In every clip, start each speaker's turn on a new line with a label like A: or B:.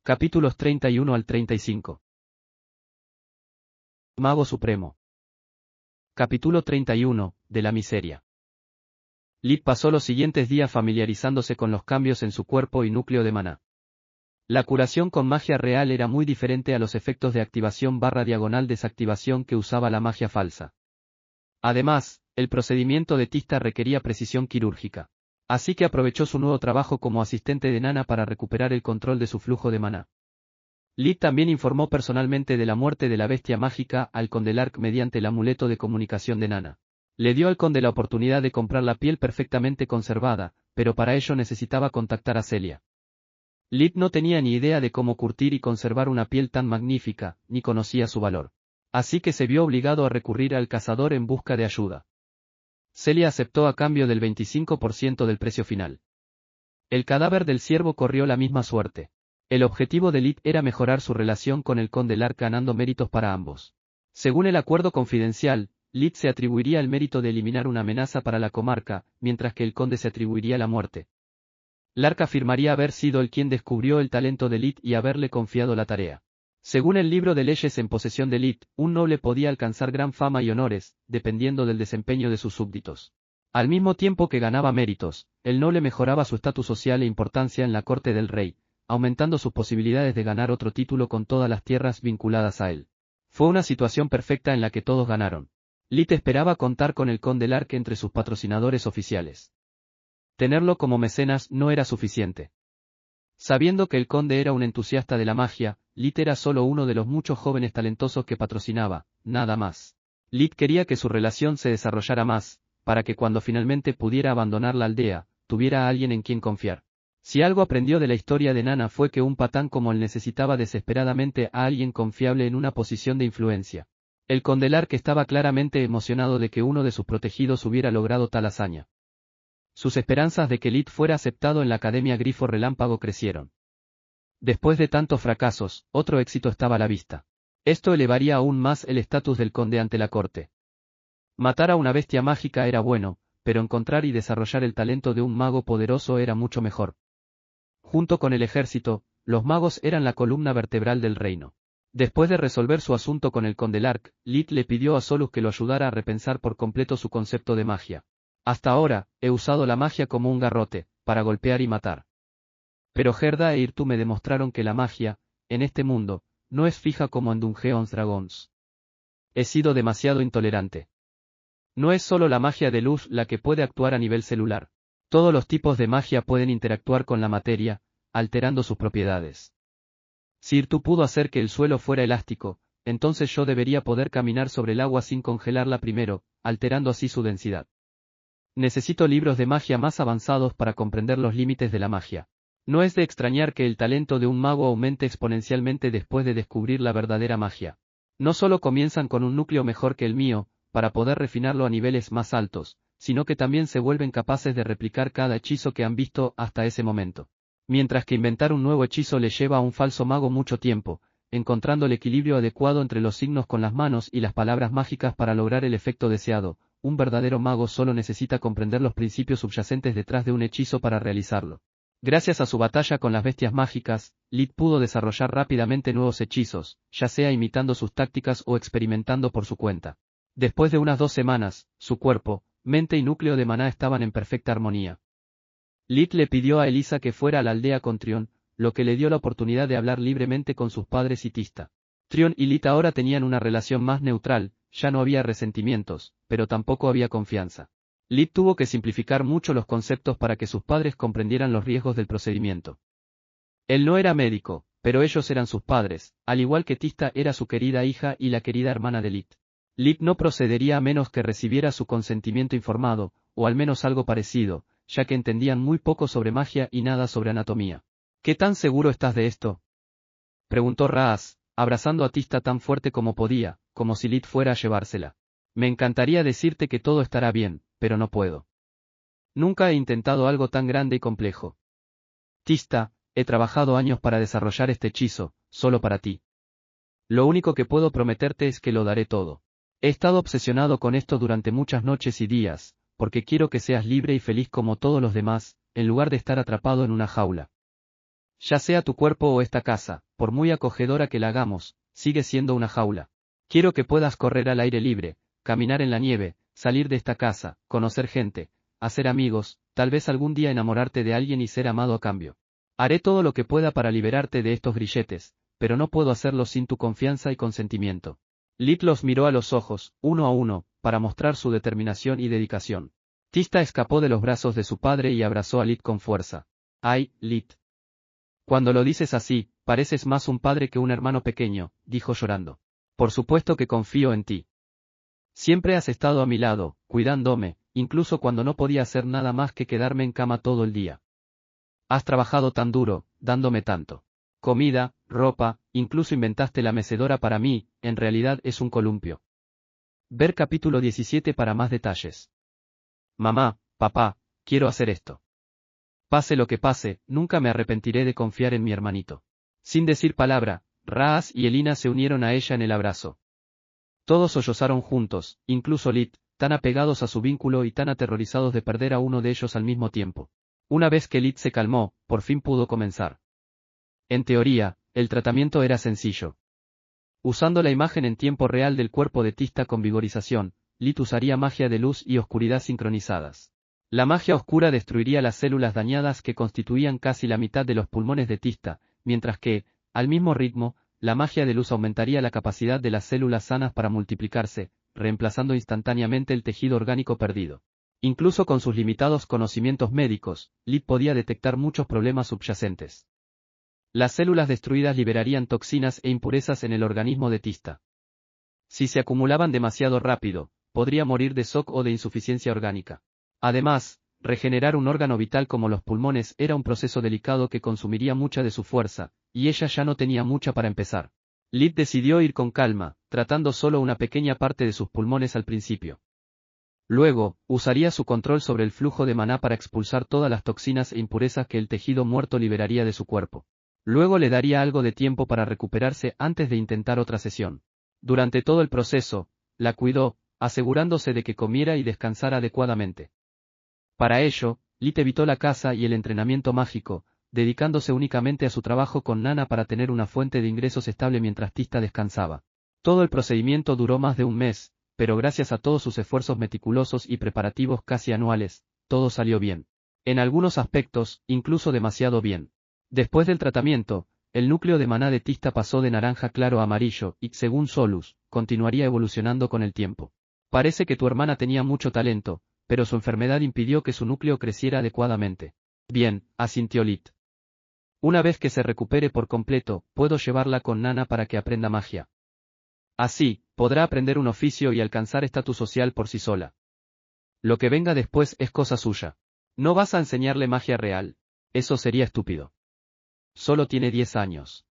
A: Capítulos 31 al 35. Mago Supremo. Capítulo 31, de la miseria. Lit pasó los siguientes días familiarizándose con los cambios en su cuerpo y núcleo de maná. La curación con magia real era muy diferente a los efectos de activación/desactivación que usaba la magia falsa. Además, el procedimiento de Tista requería precisión quirúrgica. Así que aprovechó su nuevo trabajo como asistente de Nana para recuperar el control de su flujo de maná. Lit también informó personalmente de la muerte de la bestia mágica al conde Lark mediante el amuleto de comunicación de Nana. Le dio al conde la oportunidad de comprar la piel perfectamente conservada, pero para ello necesitaba contactar a Celia. Lit no tenía ni idea de cómo curtir y conservar una piel tan magnífica, ni conocía su valor. Así que se vio obligado a recurrir al cazador en busca de ayuda. Celia aceptó a cambio del 25% del precio final. El cadáver del ciervo corrió la misma suerte. El objetivo de Lit era mejorar su relación con el conde Lark ganando méritos para ambos. Según el acuerdo confidencial, Lit se atribuiría el mérito de eliminar una amenaza para la comarca, mientras que el conde se atribuiría la muerte. Lark afirmaría haber sido él quien descubrió el talento de Lit y haberle confiado la tarea. Según el libro de leyes en posesión de Lit, un noble podía alcanzar gran fama y honores, dependiendo del desempeño de sus súbditos. Al mismo tiempo que ganaba méritos, el noble mejoraba su estatus social e importancia en la corte del rey, aumentando sus posibilidades de ganar otro título con todas las tierras vinculadas a él. Fue una situación perfecta en la que todos ganaron. Lit esperaba contar con el conde Lark entre sus patrocinadores oficiales. Tenerlo como mecenas no era suficiente. Sabiendo que el conde era un entusiasta de la magia, Lit era solo uno de los muchos jóvenes talentosos que patrocinaba, nada más. Lit quería que su relación se desarrollara más, para que cuando finalmente pudiera abandonar la aldea, tuviera a alguien en quien confiar. Si algo aprendió de la historia de Nana fue que un patán como él necesitaba desesperadamente a alguien confiable en una posición de influencia. El conde Lark estaba claramente emocionado de que uno de sus protegidos hubiera logrado tal hazaña. Sus esperanzas de que Lit fuera aceptado en la Academia Grifo Relámpago crecieron. Después de tantos fracasos, otro éxito estaba a la vista. Esto elevaría aún más el estatus del conde ante la corte. Matar a una bestia mágica era bueno, pero encontrar y desarrollar el talento de un mago poderoso era mucho mejor. Junto con el ejército, los magos eran la columna vertebral del reino. Después de resolver su asunto con el conde Lark, Lit le pidió a Solus que lo ayudara a repensar por completo su concepto de magia. Hasta ahora, he usado la magia como un garrote, para golpear y matar. Pero Gerda e Irtu me demostraron que la magia, en este mundo, no es fija como en Dungeons Dragons. He sido demasiado intolerante. No es solo la magia de luz la que puede actuar a nivel celular. Todos los tipos de magia pueden interactuar con la materia, alterando sus propiedades. Si Irtu pudo hacer que el suelo fuera elástico, entonces yo debería poder caminar sobre el agua sin congelarla primero, alterando así su densidad. Necesito libros de magia más avanzados para comprender los límites de la magia. No es de extrañar que el talento de un mago aumente exponencialmente después de descubrir la verdadera magia. No solo comienzan con un núcleo mejor que el mío, para poder refinarlo a niveles más altos, sino que también se vuelven capaces de replicar cada hechizo que han visto hasta ese momento. Mientras que inventar un nuevo hechizo le lleva a un falso mago mucho tiempo, encontrando el equilibrio adecuado entre los signos con las manos y las palabras mágicas para lograr el efecto deseado, un verdadero mago solo necesita comprender los principios subyacentes detrás de un hechizo para realizarlo. Gracias a su batalla con las bestias mágicas, Lit pudo desarrollar rápidamente nuevos hechizos, ya sea imitando sus tácticas o experimentando por su cuenta. Después de unas 2 semanas, su cuerpo, mente y núcleo de maná estaban en perfecta armonía. Lit le pidió a Elisa que fuera a la aldea con Trion, lo que le dio la oportunidad de hablar libremente con sus padres y Tista. Trion y Lit ahora tenían una relación más neutral, ya no había resentimientos, pero tampoco había confianza. Lit tuvo que simplificar mucho los conceptos para que sus padres comprendieran los riesgos del procedimiento. Él no era médico, pero ellos eran sus padres, al igual que Tista era su querida hija y la querida hermana de Lit. Lit no procedería a menos que recibiera su consentimiento informado, o al menos algo parecido, ya que entendían muy poco sobre magia y nada sobre anatomía. ¿Qué tan seguro estás de esto?, preguntó Raas, abrazando a Tista tan fuerte como podía, como si Lit fuera a llevársela. Me encantaría decirte que todo estará bien, pero no puedo. Nunca he intentado algo tan grande y complejo. Tista, he trabajado años para desarrollar este hechizo, solo para ti. Lo único que puedo prometerte es que lo daré todo. He estado obsesionado con esto durante muchas noches y días, porque quiero que seas libre y feliz como todos los demás, en lugar de estar atrapado en una jaula. Ya sea tu cuerpo o esta casa, por muy acogedora que la hagamos, sigue siendo una jaula. Quiero que puedas correr al aire libre, caminar en la nieve, salir de esta casa, conocer gente, hacer amigos, tal vez algún día enamorarte de alguien y ser amado a cambio. Haré todo lo que pueda para liberarte de estos grilletes, pero no puedo hacerlo sin tu confianza y consentimiento. Lid los miró a los ojos, uno a uno, para mostrar su determinación y dedicación. Tista escapó de los brazos de su padre y abrazó a Lid con fuerza. ¡Ay, Lid! Cuando lo dices así, pareces más un padre que un hermano pequeño, dijo llorando. Por supuesto que confío en ti. Siempre has estado a mi lado, cuidándome, incluso cuando no podía hacer nada más que quedarme en cama todo el día. Has trabajado tan duro, dándome tanto. Comida, ropa, incluso inventaste la mecedora para mí, en realidad es un columpio. Ver capítulo 17 para más detalles. Mamá, papá, quiero hacer esto. Pase lo que pase, nunca me arrepentiré de confiar en mi hermanito. Sin decir palabra, Raas y Elina se unieron a ella en el abrazo. Todos sollozaron juntos, incluso Lid, tan apegados a su vínculo y tan aterrorizados de perder a uno de ellos al mismo tiempo. Una vez que Lid se calmó, por fin pudo comenzar. En teoría, el tratamiento era sencillo. Usando la imagen en tiempo real del cuerpo de Tista con vigorización, Lid usaría magia de luz y oscuridad sincronizadas. La magia oscura destruiría las células dañadas que constituían casi la mitad de los pulmones de Tista, mientras que, al mismo ritmo, la magia de luz aumentaría la capacidad de las células sanas para multiplicarse, reemplazando instantáneamente el tejido orgánico perdido. Incluso con sus limitados conocimientos médicos, Lid podía detectar muchos problemas subyacentes. Las células destruidas liberarían toxinas e impurezas en el organismo de Tista. Si se acumulaban demasiado rápido, podría morir de shock o de insuficiencia orgánica. Además, regenerar un órgano vital como los pulmones era un proceso delicado que consumiría mucha de su fuerza, y ella ya no tenía mucha para empezar. Lid decidió ir con calma, tratando solo una pequeña parte de sus pulmones al principio. Luego, usaría su control sobre el flujo de maná para expulsar todas las toxinas e impurezas que el tejido muerto liberaría de su cuerpo. Luego le daría algo de tiempo para recuperarse antes de intentar otra sesión. Durante todo el proceso, la cuidó, asegurándose de que comiera y descansara adecuadamente. Para ello, Lid evitó la caza y el entrenamiento mágico, dedicándose únicamente a su trabajo con Nana para tener una fuente de ingresos estable mientras Tista descansaba. Todo el procedimiento duró más de un mes, pero gracias a todos sus esfuerzos meticulosos y preparativos casi anuales, todo salió bien. En algunos aspectos, incluso demasiado bien. Después del tratamiento, el núcleo de maná de Tista pasó de naranja claro a amarillo y, según Solus, continuaría evolucionando con el tiempo. Parece que tu hermana tenía mucho talento, pero su enfermedad impidió que su núcleo creciera adecuadamente. Bien, asintió Lid. Una vez que se recupere por completo, puedo llevarla con Nana para que aprenda magia. Así, podrá aprender un oficio y alcanzar estatus social por sí sola. Lo que venga después es cosa suya. No vas a enseñarle magia real. Eso sería estúpido. Solo tiene 10 años.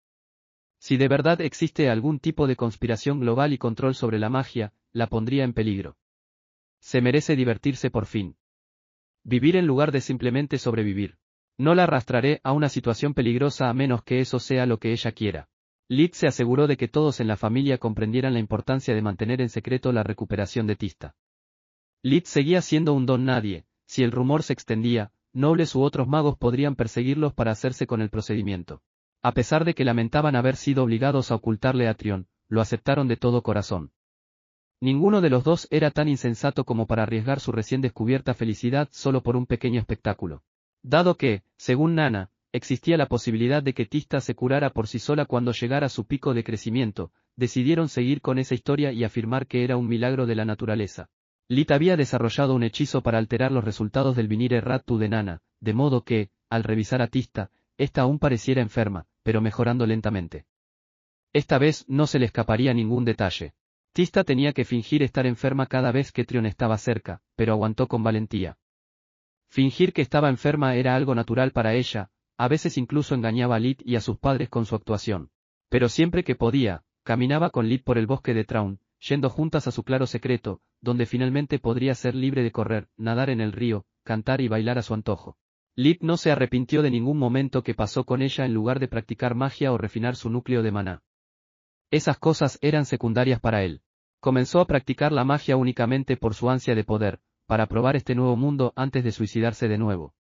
A: Si de verdad existe algún tipo de conspiración global y control sobre la magia, la pondría en peligro. Se merece divertirse por fin. Vivir en lugar de simplemente sobrevivir. No la arrastraré a una situación peligrosa a menos que eso sea lo que ella quiera. Lid se aseguró de que todos en la familia comprendieran la importancia de mantener en secreto la recuperación de Tista. Lid seguía siendo un don nadie, si el rumor se extendía, nobles u otros magos podrían perseguirlos para hacerse con el procedimiento. A pesar de que lamentaban haber sido obligados a ocultarle a Trion, lo aceptaron de todo corazón. Ninguno de los dos era tan insensato como para arriesgar su recién descubierta felicidad solo por un pequeño espectáculo. Dado que, según Nana, existía la posibilidad de que Tista se curara por sí sola cuando llegara a su pico de crecimiento, decidieron seguir con esa historia y afirmar que era un milagro de la naturaleza. Lid había desarrollado un hechizo para alterar los resultados del Vinire Rattu de Nana, de modo que, al revisar a Tista, ésta aún pareciera enferma, pero mejorando lentamente. Esta vez no se le escaparía ningún detalle. Tista tenía que fingir estar enferma cada vez que Trion estaba cerca, pero aguantó con valentía. Fingir que estaba enferma era algo natural para ella, a veces incluso engañaba a Lid y a sus padres con su actuación. Pero siempre que podía, caminaba con Lid por el bosque de Traun, yendo juntas a su claro secreto, donde finalmente podría ser libre de correr, nadar en el río, cantar y bailar a su antojo. Lid no se arrepintió de ningún momento que pasó con ella en lugar de practicar magia o refinar su núcleo de maná. Esas cosas eran secundarias para él. Comenzó a practicar la magia únicamente por su ansia de poder, para probar este nuevo mundo antes de suicidarse de nuevo.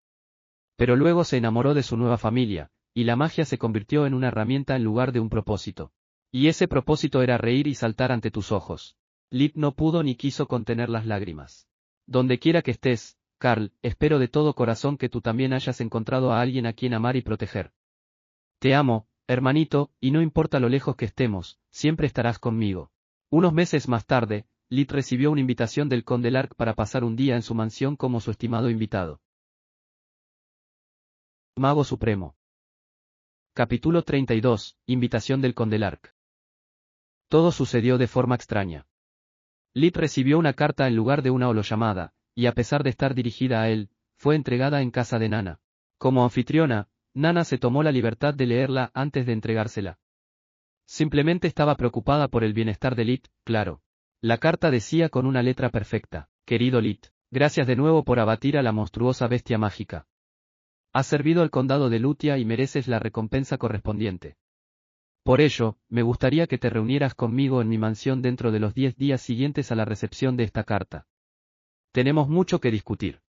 A: Pero luego se enamoró de su nueva familia, y la magia se convirtió en una herramienta en lugar de un propósito. Y ese propósito era reír y saltar ante tus ojos. Lip no pudo ni quiso contener las lágrimas. Donde quiera que estés, Carl, espero de todo corazón que tú también hayas encontrado a alguien a quien amar y proteger. Te amo, hermanito, y no importa lo lejos que estemos, siempre estarás conmigo. Unos meses más tarde, Lip recibió una invitación del conde Lark para pasar un día en su mansión como su estimado invitado. Mago Supremo. Capítulo 32, Invitación del conde Lark. Todo sucedió de forma extraña. Lip recibió una carta en lugar de una holollamada, y a pesar de estar dirigida a él, fue entregada en casa de Nana. Como anfitriona, Nana se tomó la libertad de leerla antes de entregársela. Simplemente estaba preocupada por el bienestar de Lip, claro. La carta decía con una letra perfecta: querido Lip, gracias de nuevo por abatir a la monstruosa bestia mágica. Has servido al condado de Lutia y mereces la recompensa correspondiente. Por ello, me gustaría que te reunieras conmigo en mi mansión dentro de los 10 días siguientes a la recepción de esta carta. Tenemos mucho que discutir.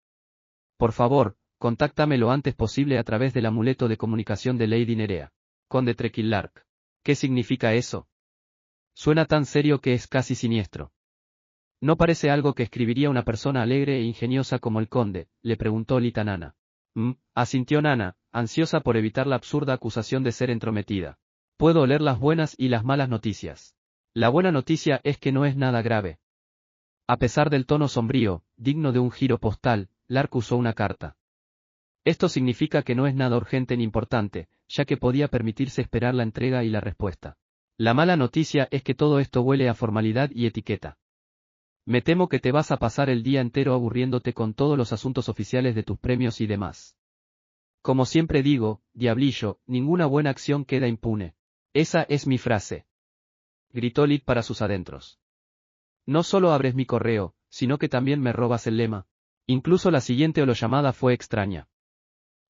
A: Por favor, contáctame lo antes posible a través del amuleto de comunicación de Lady Nerea. Conde Trekillark. ¿Qué significa eso? Suena tan serio que es casi siniestro. ¿No parece algo que escribiría una persona alegre e ingeniosa como el conde?, le preguntó Lita Nana. Asintió Nana, ansiosa por evitar la absurda acusación de ser entrometida. Puedo oler las buenas y las malas noticias. La buena noticia es que no es nada grave. A pesar del tono sombrío, digno de un giro postal, Lark usó una carta. Esto significa que no es nada urgente ni importante, ya que podía permitirse esperar la entrega y la respuesta. La mala noticia es que todo esto huele a formalidad y etiqueta. Me temo que te vas a pasar el día entero aburriéndote con todos los asuntos oficiales de tus premios y demás. Como siempre digo, diablillo, ninguna buena acción queda impune. Esa es mi frase. Gritó Lip para sus adentros. No solo abres mi correo, sino que también me robas el lema. Incluso la siguiente holollamada fue extraña.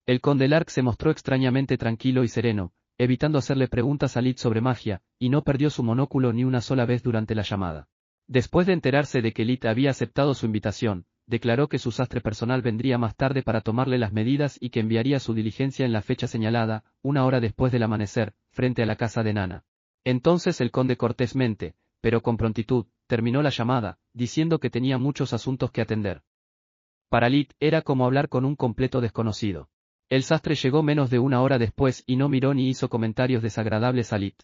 A: El conde Lark se mostró extrañamente tranquilo y sereno, evitando hacerle preguntas a Lip sobre magia, y no perdió su monóculo ni una sola vez durante la llamada. Después de enterarse de que Lip había aceptado su invitación, declaró que su sastre personal vendría más tarde para tomarle las medidas y que enviaría su diligencia en la fecha señalada, 1 hora después del amanecer, frente a la casa de Nana. Entonces el conde cortésmente, pero con prontitud, terminó la llamada, diciendo que tenía muchos asuntos que atender. Para Lip era como hablar con un completo desconocido. El sastre llegó menos de 1 hora después y no miró ni hizo comentarios desagradables a Lip.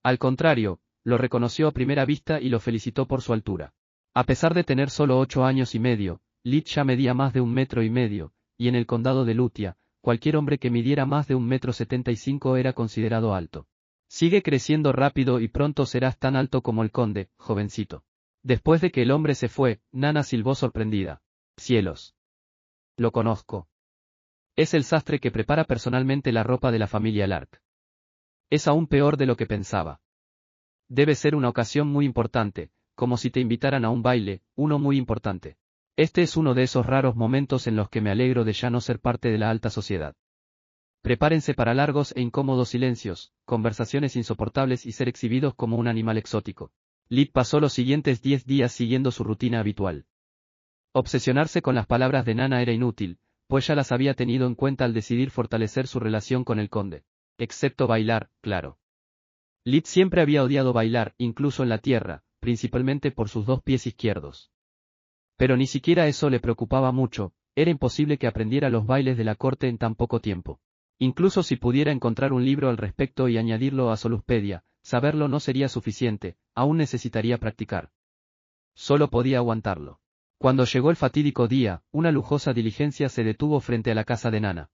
A: Al contrario, lo reconoció a primera vista y lo felicitó por su altura. A pesar de tener solo 8 años y medio, Lip ya medía más de 1,5 metros, y en el condado de Lutia, cualquier hombre que midiera más de 1,75 m era considerado alto. Sigue creciendo rápido y pronto serás tan alto como el conde, jovencito. Después de que el hombre se fue, Nana silbó sorprendida. Cielos. Lo conozco. Es el sastre que prepara personalmente la ropa de la familia Lark. Es aún peor de lo que pensaba. Debe ser una ocasión muy importante, como si te invitaran a un baile, uno muy importante. Este es uno de esos raros momentos en los que me alegro de ya no ser parte de la alta sociedad. Prepárense para largos e incómodos silencios, conversaciones insoportables y ser exhibidos como un animal exótico. Lip pasó los siguientes 10 días siguiendo su rutina habitual. Obsesionarse con las palabras de Nana era inútil, pues ya las había tenido en cuenta al decidir fortalecer su relación con el conde. Excepto bailar, claro. Lip siempre había odiado bailar, incluso en la tierra, principalmente por sus 2 pies izquierdos. Pero ni siquiera eso le preocupaba mucho, era imposible que aprendiera los bailes de la corte en tan poco tiempo. Incluso si pudiera encontrar un libro al respecto y añadirlo a Soluspedia, saberlo no sería suficiente, aún necesitaría practicar. Solo podía aguantarlo. Cuando llegó el fatídico día, una lujosa diligencia se detuvo frente a la casa de Nana.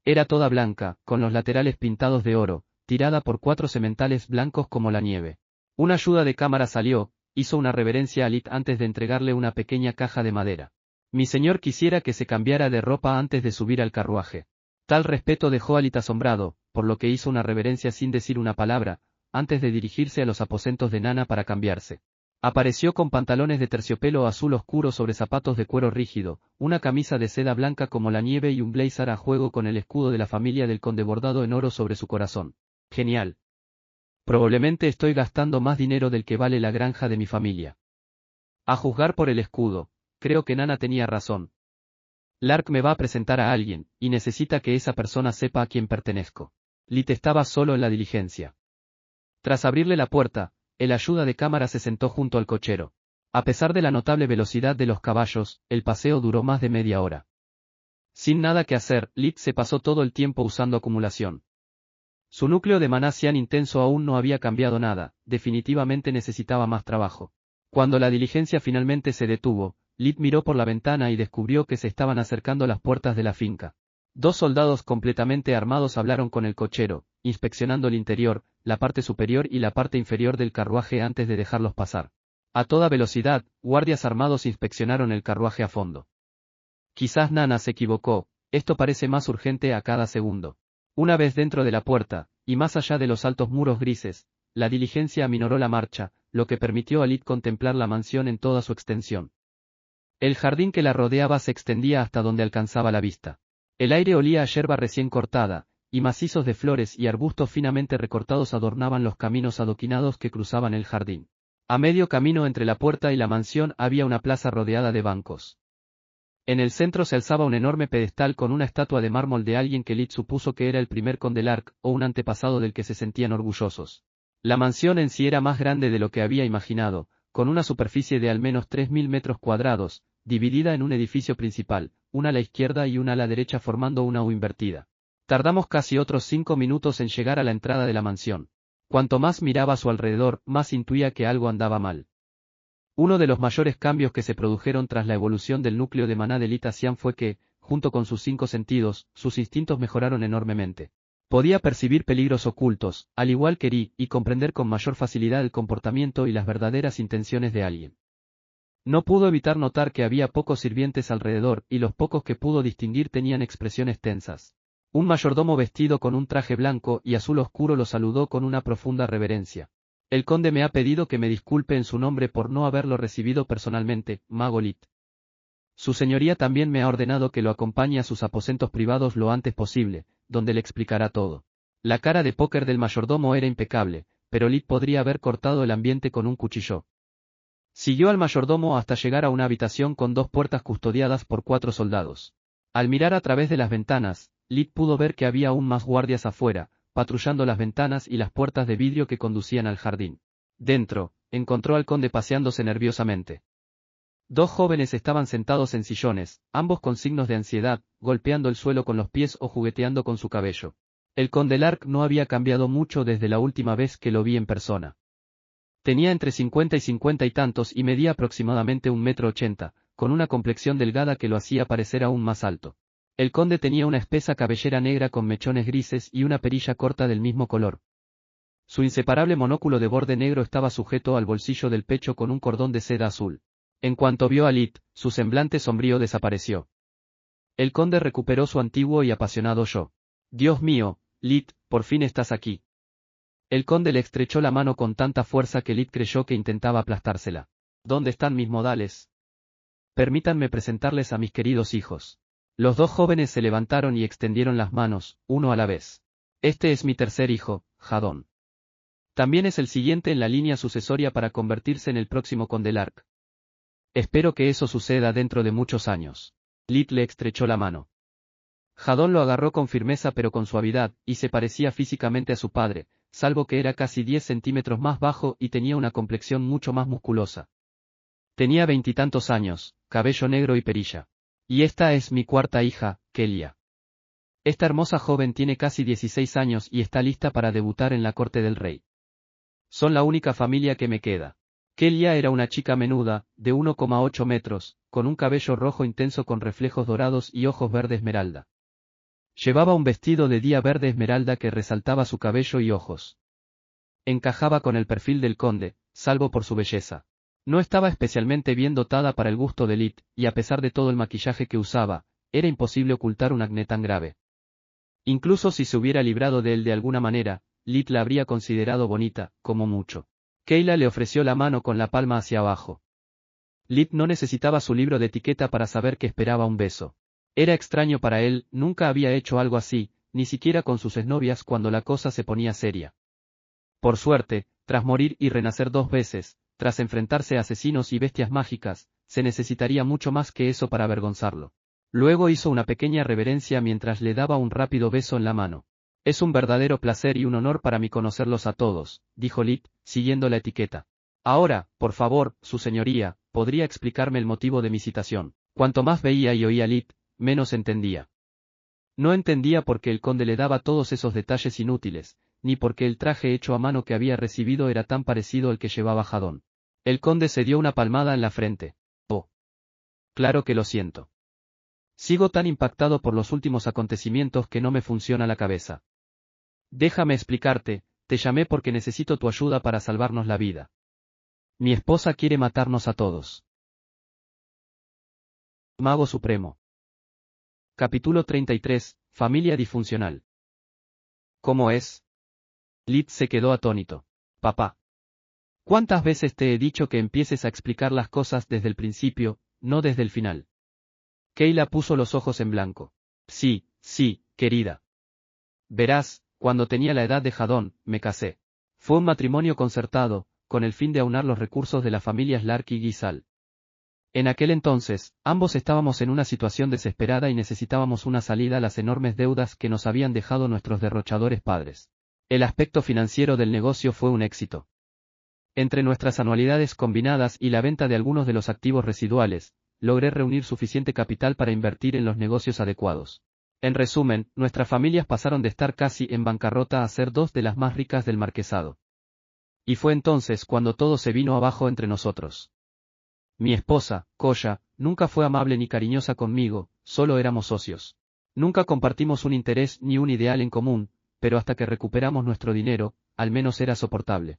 A: Era toda blanca, con los laterales pintados de oro, tirada por 4 sementales blancos como la nieve. Una ayuda de cámara salió, hizo una reverencia a Lip antes de entregarle una pequeña caja de madera. Mi señor quisiera que se cambiara de ropa antes de subir al carruaje. Tal respeto dejó a Lip asombrado, por lo que hizo una reverencia sin decir una palabra, antes de dirigirse a los aposentos de Nana para cambiarse. Apareció con pantalones de terciopelo azul oscuro sobre zapatos de cuero rígido, una camisa de seda blanca como la nieve y un blazer a juego con el escudo de la familia del conde bordado en oro sobre su corazón. Genial. Probablemente estoy gastando más dinero del que vale la granja de mi familia. A juzgar por el escudo, creo que Nana tenía razón. Lark me va a presentar a alguien, y necesita que esa persona sepa a quién pertenezco. Lit estaba solo en la diligencia. Tras abrirle la puerta, el ayuda de cámara se sentó junto al cochero. A pesar de la notable velocidad de los caballos, el paseo duró más de media hora. Sin nada que hacer, Lit se pasó todo el tiempo usando acumulación. Su núcleo de maná cian intenso aún no había cambiado nada, definitivamente necesitaba más trabajo. Cuando la diligencia finalmente se detuvo, Lit miró por la ventana y descubrió que se estaban acercando las puertas de la finca. 2 soldados completamente armados hablaron con el cochero, inspeccionando el interior, la parte superior y la parte inferior del carruaje antes de dejarlos pasar. A toda velocidad, guardias armados inspeccionaron el carruaje a fondo. Quizás Nana se equivocó, esto parece más urgente a cada segundo. Una vez dentro de la puerta, y más allá de los altos muros grises, la diligencia aminoró la marcha, lo que permitió a Lit contemplar la mansión en toda su extensión. El jardín que la rodeaba se extendía hasta donde alcanzaba la vista. El aire olía a yerba recién cortada, y macizos de flores y arbustos finamente recortados adornaban los caminos adoquinados que cruzaban el jardín. A medio camino entre la puerta y la mansión había una plaza rodeada de bancos. En el centro se alzaba un enorme pedestal con una estatua de mármol de alguien que Lit supuso que era el primer conde Lark, o un antepasado del que se sentían orgullosos. La mansión en sí era más grande de lo que había imaginado, con una superficie de al menos 3.000 metros cuadrados, dividida en un edificio principal, una a la izquierda y una a la derecha formando una U invertida. Tardamos casi otros 5 minutos en llegar a la entrada de la mansión. Cuanto más miraba a su alrededor, más intuía que algo andaba mal. Uno de los mayores cambios que se produjeron tras la evolución del núcleo de maná de Lit Cian fue que, junto con sus 5 sentidos, sus instintos mejoraron enormemente. Podía percibir peligros ocultos, al igual que Ri, y comprender con mayor facilidad el comportamiento y las verdaderas intenciones de alguien. No pudo evitar notar que había pocos sirvientes alrededor, y los pocos que pudo distinguir tenían expresiones tensas. Un mayordomo vestido con un traje blanco y azul oscuro lo saludó con una profunda reverencia. El conde me ha pedido que me disculpe en su nombre por no haberlo recibido personalmente, mago Lit. Su señoría también me ha ordenado que lo acompañe a sus aposentos privados lo antes posible, donde le explicará todo. La cara de póker del mayordomo era impecable, pero Lit podría haber cortado el ambiente con un cuchillo. Siguió al mayordomo hasta llegar a una habitación con 2 puertas custodiadas por 4 soldados. Al mirar a través de las ventanas, Lit pudo ver que había aún más guardias afuera, patrullando las ventanas y las puertas de vidrio que conducían al jardín. Dentro, encontró al conde paseándose nerviosamente. 2 jóvenes estaban sentados en sillones, ambos con signos de ansiedad, golpeando el suelo con los pies o jugueteando con su cabello. El conde Lark no había cambiado mucho desde la última vez que lo vi en persona. Tenía entre 50 y 50 y tantos y medía aproximadamente 1,80 m, con una complexión delgada que lo hacía parecer aún más alto. El conde tenía una espesa cabellera negra con mechones grises y una perilla corta del mismo color. Su inseparable monóculo de borde negro estaba sujeto al bolsillo del pecho con un cordón de seda azul. En cuanto vio a Lit, su semblante sombrío desapareció. El conde recuperó su antiguo y apasionado yo. Dios mío, Lit, por fin estás aquí. El conde le estrechó la mano con tanta fuerza que Lit creyó que intentaba aplastársela. ¿Dónde están mis modales? Permítanme presentarles a mis queridos hijos. Los 2 jóvenes se levantaron y extendieron las manos, uno a la vez. Este es mi tercer hijo, Jadon. También es el siguiente en la línea sucesoria para convertirse en el próximo conde Lark. Espero que eso suceda dentro de muchos años. Lit le estrechó la mano. Jadon lo agarró con firmeza pero con suavidad, y se parecía físicamente a su padre, salvo que era casi 10 centímetros más bajo y tenía una complexión mucho más musculosa. Tenía 20 y tantos años, cabello negro y perilla. Y esta es mi 4ª hija, Kelia. Esta hermosa joven tiene casi 16 años y está lista para debutar en la corte del rey. Son la única familia que me queda. Kelia era una chica menuda, de 1,8 metros, con un cabello rojo intenso con reflejos dorados y ojos verde esmeralda. Llevaba un vestido de día verde esmeralda que resaltaba su cabello y ojos. Encajaba con el perfil del conde, salvo por su belleza. No estaba especialmente bien dotada para el gusto de Lit, y a pesar de todo el maquillaje que usaba, era imposible ocultar un acné tan grave. Incluso si se hubiera librado de él de alguna manera, Lit la habría considerado bonita, como mucho. Keila le ofreció la mano con la palma hacia abajo. Lit no necesitaba su libro de etiqueta para saber que esperaba un beso. Era extraño para él, nunca había hecho algo así, ni siquiera con sus exnovias cuando la cosa se ponía seria. Por suerte, tras morir y renacer 2 veces, tras enfrentarse a asesinos y bestias mágicas, se necesitaría mucho más que eso para avergonzarlo. Luego hizo una pequeña reverencia mientras le daba un rápido beso en la mano. Es un verdadero placer y un honor para mí conocerlos a todos, dijo Lit, siguiendo la etiqueta. Ahora, por favor, su señoría, ¿podría explicarme el motivo de mi citación? Cuanto más veía y oía Lit, menos entendía. No entendía por qué el conde le daba todos esos detalles inútiles, ni por qué el traje hecho a mano que había recibido era tan parecido al que llevaba Jadón. El conde se dio una palmada en la frente. Oh. Claro que lo siento. Sigo tan impactado por los últimos acontecimientos que no me funciona la cabeza. Déjame explicarte, te llamé porque necesito tu ayuda para salvarnos la vida. Mi esposa quiere matarnos a todos. Mago Supremo. Capítulo 33, Familia disfuncional. ¿Cómo es? Lit se quedó atónito. Papá. ¿Cuántas veces te he dicho que empieces a explicar las cosas desde el principio, no desde el final? Kayla puso los ojos en blanco. Sí, querida. Verás, cuando tenía la edad de Jadón, me casé. Fue un matrimonio concertado, con el fin de aunar los recursos de las familias Lark y Ghisal. En aquel entonces, ambos estábamos en una situación desesperada y necesitábamos una salida a las enormes deudas que nos habían dejado nuestros derrochadores padres. El aspecto financiero del negocio fue un éxito. Entre nuestras anualidades combinadas y la venta de algunos de los activos residuales, logré reunir suficiente capital para invertir en los negocios adecuados. En resumen, nuestras familias pasaron de estar casi en bancarrota a ser dos de las más ricas del marquesado. Y fue entonces cuando todo se vino abajo entre nosotros. Mi esposa, Koya, nunca fue amable ni cariñosa conmigo, solo éramos socios. Nunca compartimos un interés ni un ideal en común, pero hasta que recuperamos nuestro dinero, al menos era soportable.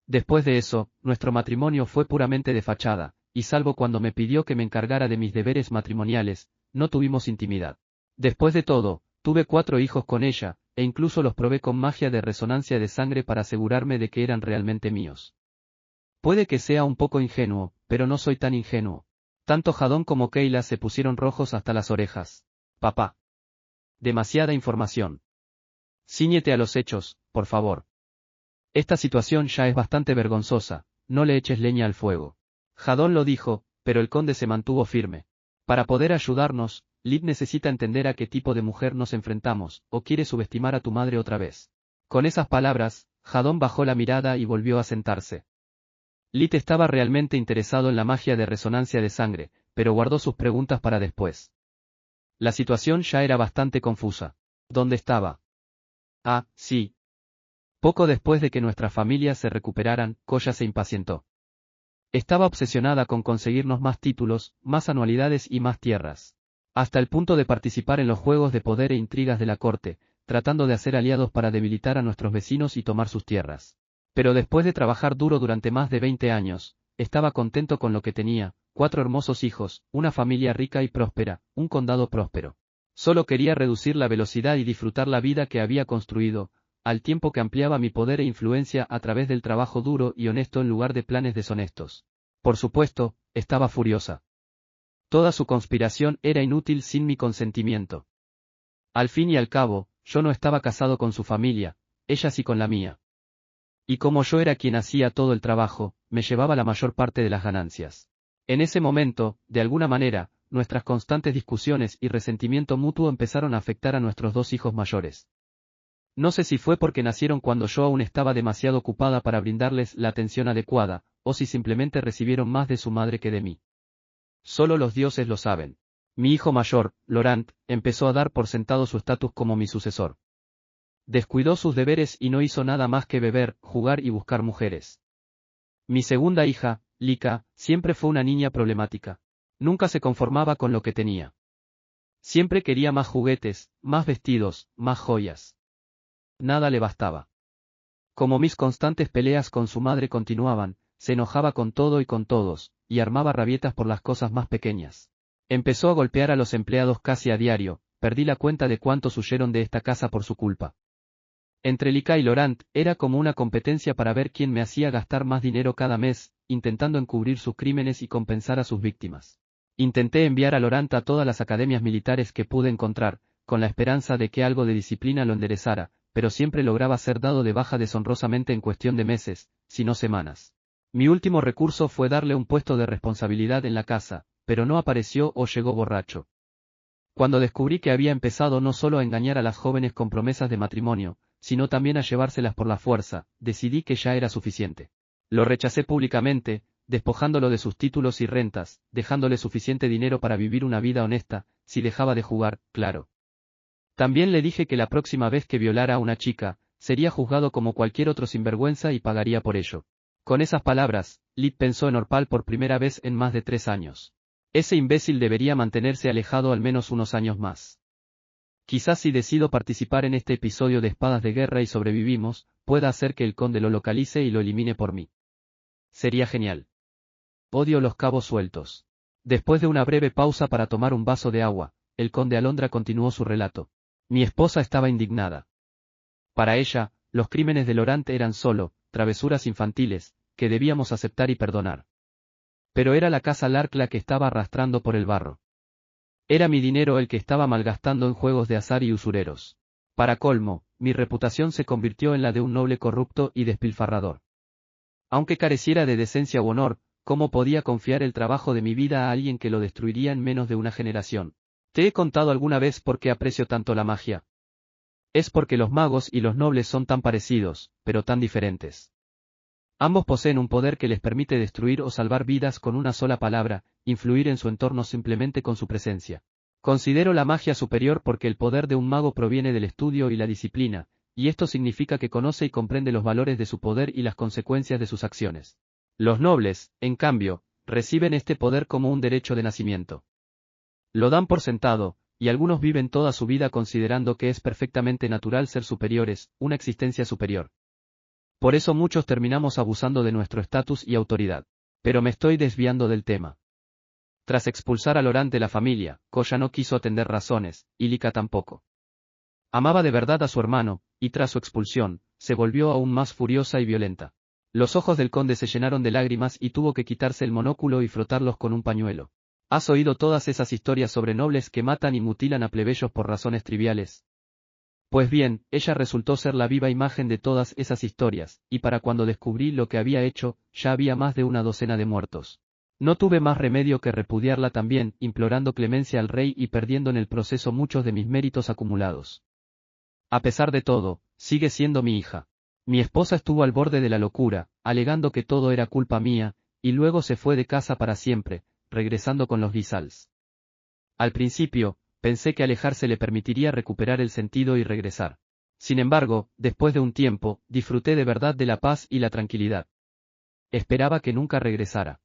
A: Después de eso, nuestro matrimonio fue puramente de fachada, y salvo cuando me pidió que me encargara de mis deberes matrimoniales, no tuvimos intimidad. Después de todo, tuve 4 hijos con ella, e incluso los probé con magia de resonancia de sangre para asegurarme de que eran realmente míos. Puede que sea un poco ingenuo, pero no soy tan ingenuo. Tanto Jadón como Kayla se pusieron rojos hasta las orejas. Papá. Demasiada información. Cíñete a los hechos, por favor. Esta situación ya es bastante vergonzosa, no le eches leña al fuego. Jadón lo dijo, pero el conde se mantuvo firme. Para poder ayudarnos, Lit necesita entender a qué tipo de mujer nos enfrentamos, o quiere subestimar a tu madre otra vez. Con esas palabras, Jadón bajó la mirada y volvió a sentarse. Lit estaba realmente interesado en la magia de resonancia de sangre, pero guardó sus preguntas para después. La situación ya era bastante confusa. ¿Dónde estaba? Ah, sí. Poco después de que nuestras familias se recuperaran, Koya se impacientó. Estaba obsesionada con conseguirnos más títulos, más anualidades y más tierras. Hasta el punto de participar en los juegos de poder e intrigas de la corte, tratando de hacer aliados para debilitar a nuestros vecinos y tomar sus tierras. Pero después de trabajar duro durante más de 20 años, estaba contento con lo que tenía, 4 hermosos hijos, una familia rica y próspera, un condado próspero. Solo quería reducir la velocidad y disfrutar la vida que había construido, al tiempo que ampliaba mi poder e influencia a través del trabajo duro y honesto en lugar de planes deshonestos. Por supuesto, estaba furiosa. Toda su conspiración era inútil sin mi consentimiento. Al fin y al cabo, yo no estaba casado con su familia, ella sí con la mía. Y como yo era quien hacía todo el trabajo, me llevaba la mayor parte de las ganancias. En ese momento, de alguna manera, nuestras constantes discusiones y resentimiento mutuo empezaron a afectar a nuestros 2 hijos mayores. No sé si fue porque nacieron cuando yo aún estaba demasiado ocupada para brindarles la atención adecuada, o si simplemente recibieron más de su madre que de mí. Solo los dioses lo saben. Mi hijo mayor, Laurent, empezó a dar por sentado su estatus como mi sucesor. Descuidó sus deberes y no hizo nada más que beber, jugar y buscar mujeres. Mi segunda hija, Lika, siempre fue una niña problemática. Nunca se conformaba con lo que tenía. Siempre quería más juguetes, más vestidos, más joyas. Nada le bastaba. Como mis constantes peleas con su madre continuaban, se enojaba con todo y con todos, y armaba rabietas por las cosas más pequeñas. Empezó a golpear a los empleados casi a diario, perdí la cuenta de cuántos huyeron de esta casa por su culpa. Entre Lika y Laurent, era como una competencia para ver quién me hacía gastar más dinero cada mes, intentando encubrir sus crímenes y compensar a sus víctimas. Intenté enviar a Laurent a todas las academias militares que pude encontrar, con la esperanza de que algo de disciplina lo enderezara, pero siempre lograba ser dado de baja deshonrosamente en cuestión de meses, si no semanas. Mi último recurso fue darle un puesto de responsabilidad en la casa, pero no apareció o llegó borracho. Cuando descubrí que había empezado no solo a engañar a las jóvenes con promesas de matrimonio, sino también a llevárselas por la fuerza, decidí que ya era suficiente. Lo rechacé públicamente, despojándolo de sus títulos y rentas, dejándole suficiente dinero para vivir una vida honesta, si dejaba de jugar, claro. También le dije que la próxima vez que violara a una chica, sería juzgado como cualquier otro sinvergüenza y pagaría por ello. Con esas palabras, Lid pensó en Orpal por primera vez en más de 3 años. Ese imbécil debería mantenerse alejado al menos unos años más. Quizás si decido participar en este episodio de Espadas de Guerra y sobrevivimos, pueda hacer que el conde lo localice y lo elimine por mí. Sería genial. Odio los cabos sueltos. Después de una breve pausa para tomar un vaso de agua, el conde Alondra continuó su relato. Mi esposa estaba indignada. Para ella, los crímenes de Laurent eran solo travesuras infantiles, que debíamos aceptar y perdonar. Pero era la casa Lark la que estaba arrastrando por el barro. Era mi dinero el que estaba malgastando en juegos de azar y usureros. Para colmo, mi reputación se convirtió en la de un noble corrupto y despilfarrador. Aunque careciera de decencia u honor, ¿cómo podía confiar el trabajo de mi vida a alguien que lo destruiría en menos de una generación? ¿Te he contado alguna vez por qué aprecio tanto la magia? Es porque los magos y los nobles son tan parecidos, pero tan diferentes. Ambos poseen un poder que les permite destruir o salvar vidas con una sola palabra, influir en su entorno simplemente con su presencia. Considero la magia superior porque el poder de un mago proviene del estudio y la disciplina, y esto significa que conoce y comprende los valores de su poder y las consecuencias de sus acciones. Los nobles, en cambio, reciben este poder como un derecho de nacimiento. Lo dan por sentado, y algunos viven toda su vida considerando que es perfectamente natural ser superiores, una existencia superior. Por eso muchos terminamos abusando de nuestro estatus y autoridad. Pero me estoy desviando del tema. Tras expulsar a Laurent de la familia, Koya no quiso atender razones, y Lika tampoco. Amaba de verdad a su hermano, y tras su expulsión, se volvió aún más furiosa y violenta. Los ojos del conde se llenaron de lágrimas y tuvo que quitarse el monóculo y frotarlos con un pañuelo. ¿Has oído todas esas historias sobre nobles que matan y mutilan a plebeyos por razones triviales? Pues bien, ella resultó ser la viva imagen de todas esas historias, y para cuando descubrí lo que había hecho, ya había más de una docena de muertos. No tuve más remedio que repudiarla también, implorando clemencia al rey y perdiendo en el proceso muchos de mis méritos acumulados. A pesar de todo, sigue siendo mi hija. Mi esposa estuvo al borde de la locura, alegando que todo era culpa mía, y luego se fue de casa para siempre, regresando con los Guisals. Al principio, pensé que alejarse le permitiría recuperar el sentido y regresar. Sin embargo, después de un tiempo, disfruté de verdad de la paz y la tranquilidad. Esperaba que nunca regresara.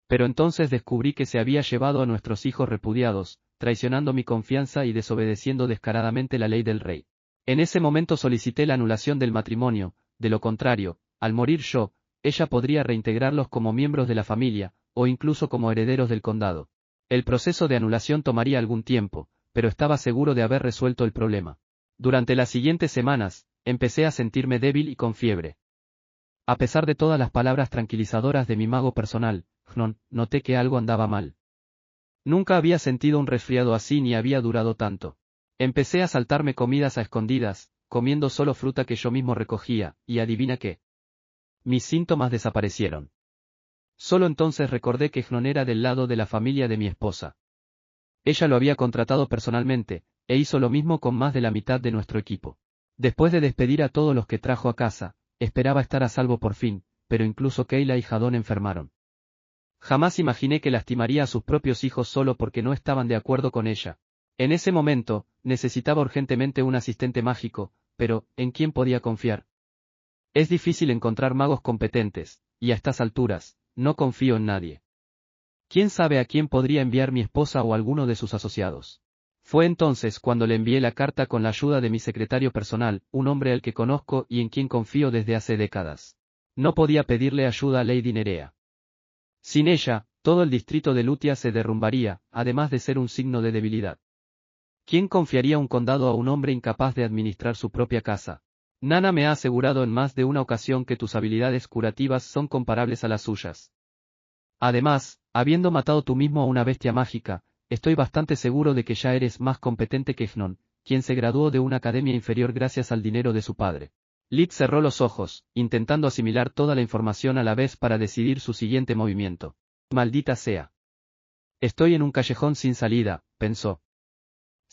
A: Pero entonces descubrí que se había llevado a nuestros hijos repudiados, traicionando mi confianza y desobedeciendo descaradamente la ley del rey. En ese momento solicité la anulación del matrimonio, de lo contrario, al morir yo, ella podría reintegrarlos como miembros de la familia, o incluso como herederos del condado. El proceso de anulación tomaría algún tiempo, pero estaba seguro de haber resuelto el problema. Durante las siguientes semanas, empecé a sentirme débil y con fiebre. A pesar de todas las palabras tranquilizadoras de mi mago personal, Hnon, noté que algo andaba mal. Nunca había sentido un resfriado así ni había durado tanto. Empecé a saltarme comidas a escondidas, comiendo solo fruta que yo mismo recogía, y adivina qué. Mis síntomas desaparecieron. Solo entonces recordé que Hnon era del lado de la familia de mi esposa. Ella lo había contratado personalmente, e hizo lo mismo con más de la mitad de nuestro equipo. Después de despedir a todos los que trajo a casa, esperaba estar a salvo por fin, pero incluso Kayla y Jadon enfermaron. Jamás imaginé que lastimaría a sus propios hijos solo porque no estaban de acuerdo con ella. En ese momento, necesitaba urgentemente un asistente mágico, pero, ¿en quién podía confiar? Es difícil encontrar magos competentes, y a estas alturas, no confío en nadie. ¿Quién sabe a quién podría enviar mi esposa o alguno de sus asociados? Fue entonces cuando le envié la carta con la ayuda de mi secretario personal, un hombre al que conozco y en quien confío desde hace décadas. No podía pedirle ayuda a Lady Nerea. Sin ella, todo el distrito de Lutia se derrumbaría, además de ser un signo de debilidad. ¿Quién confiaría un condado a un hombre incapaz de administrar su propia casa? Nana me ha asegurado en más de una ocasión que tus habilidades curativas son comparables a las suyas. Además, habiendo matado tú mismo a una bestia mágica, estoy bastante seguro de que ya eres más competente que Hnon, quien se graduó de una academia inferior gracias al dinero de su padre. Lid cerró los ojos, intentando asimilar toda la información a la vez para decidir su siguiente movimiento. Maldita sea. Estoy en un callejón sin salida, pensó.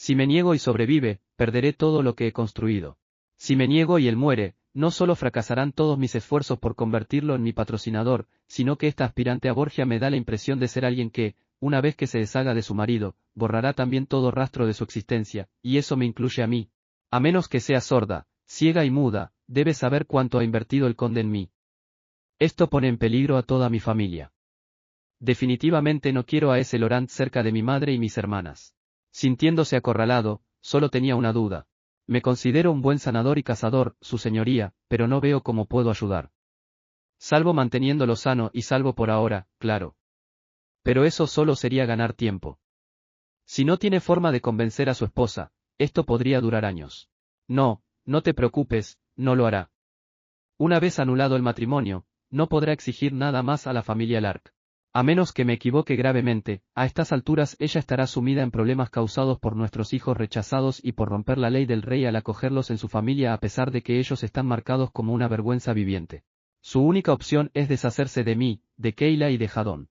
A: Si me niego y sobrevive, perderé todo lo que he construido. Si me niego y él muere, no solo fracasarán todos mis esfuerzos por convertirlo en mi patrocinador, sino que esta aspirante a Borgia me da la impresión de ser alguien que, una vez que se deshaga de su marido, borrará también todo rastro de su existencia, y eso me incluye a mí. A menos que sea sorda, ciega y muda, debe saber cuánto ha invertido el conde en mí. Esto pone en peligro a toda mi familia. Definitivamente no quiero a ese Laurent cerca de mi madre y mis hermanas. Sintiéndose acorralado, solo tenía una duda. Me considero un buen sanador y cazador, su señoría, pero no veo cómo puedo ayudar. Salvo manteniéndolo sano y salvo por ahora, claro. Pero eso solo sería ganar tiempo. Si no tiene forma de convencer a su esposa, esto podría durar años. No, no te preocupes, no lo hará. Una vez anulado el matrimonio, no podrá exigir nada más a la familia Lark. A menos que me equivoque gravemente, a estas alturas ella estará sumida en problemas causados por nuestros hijos rechazados y por romper la ley del rey al acogerlos en su familia a pesar de que ellos están marcados como una vergüenza viviente. Su única opción es deshacerse de mí, de Kayla y de Jadon.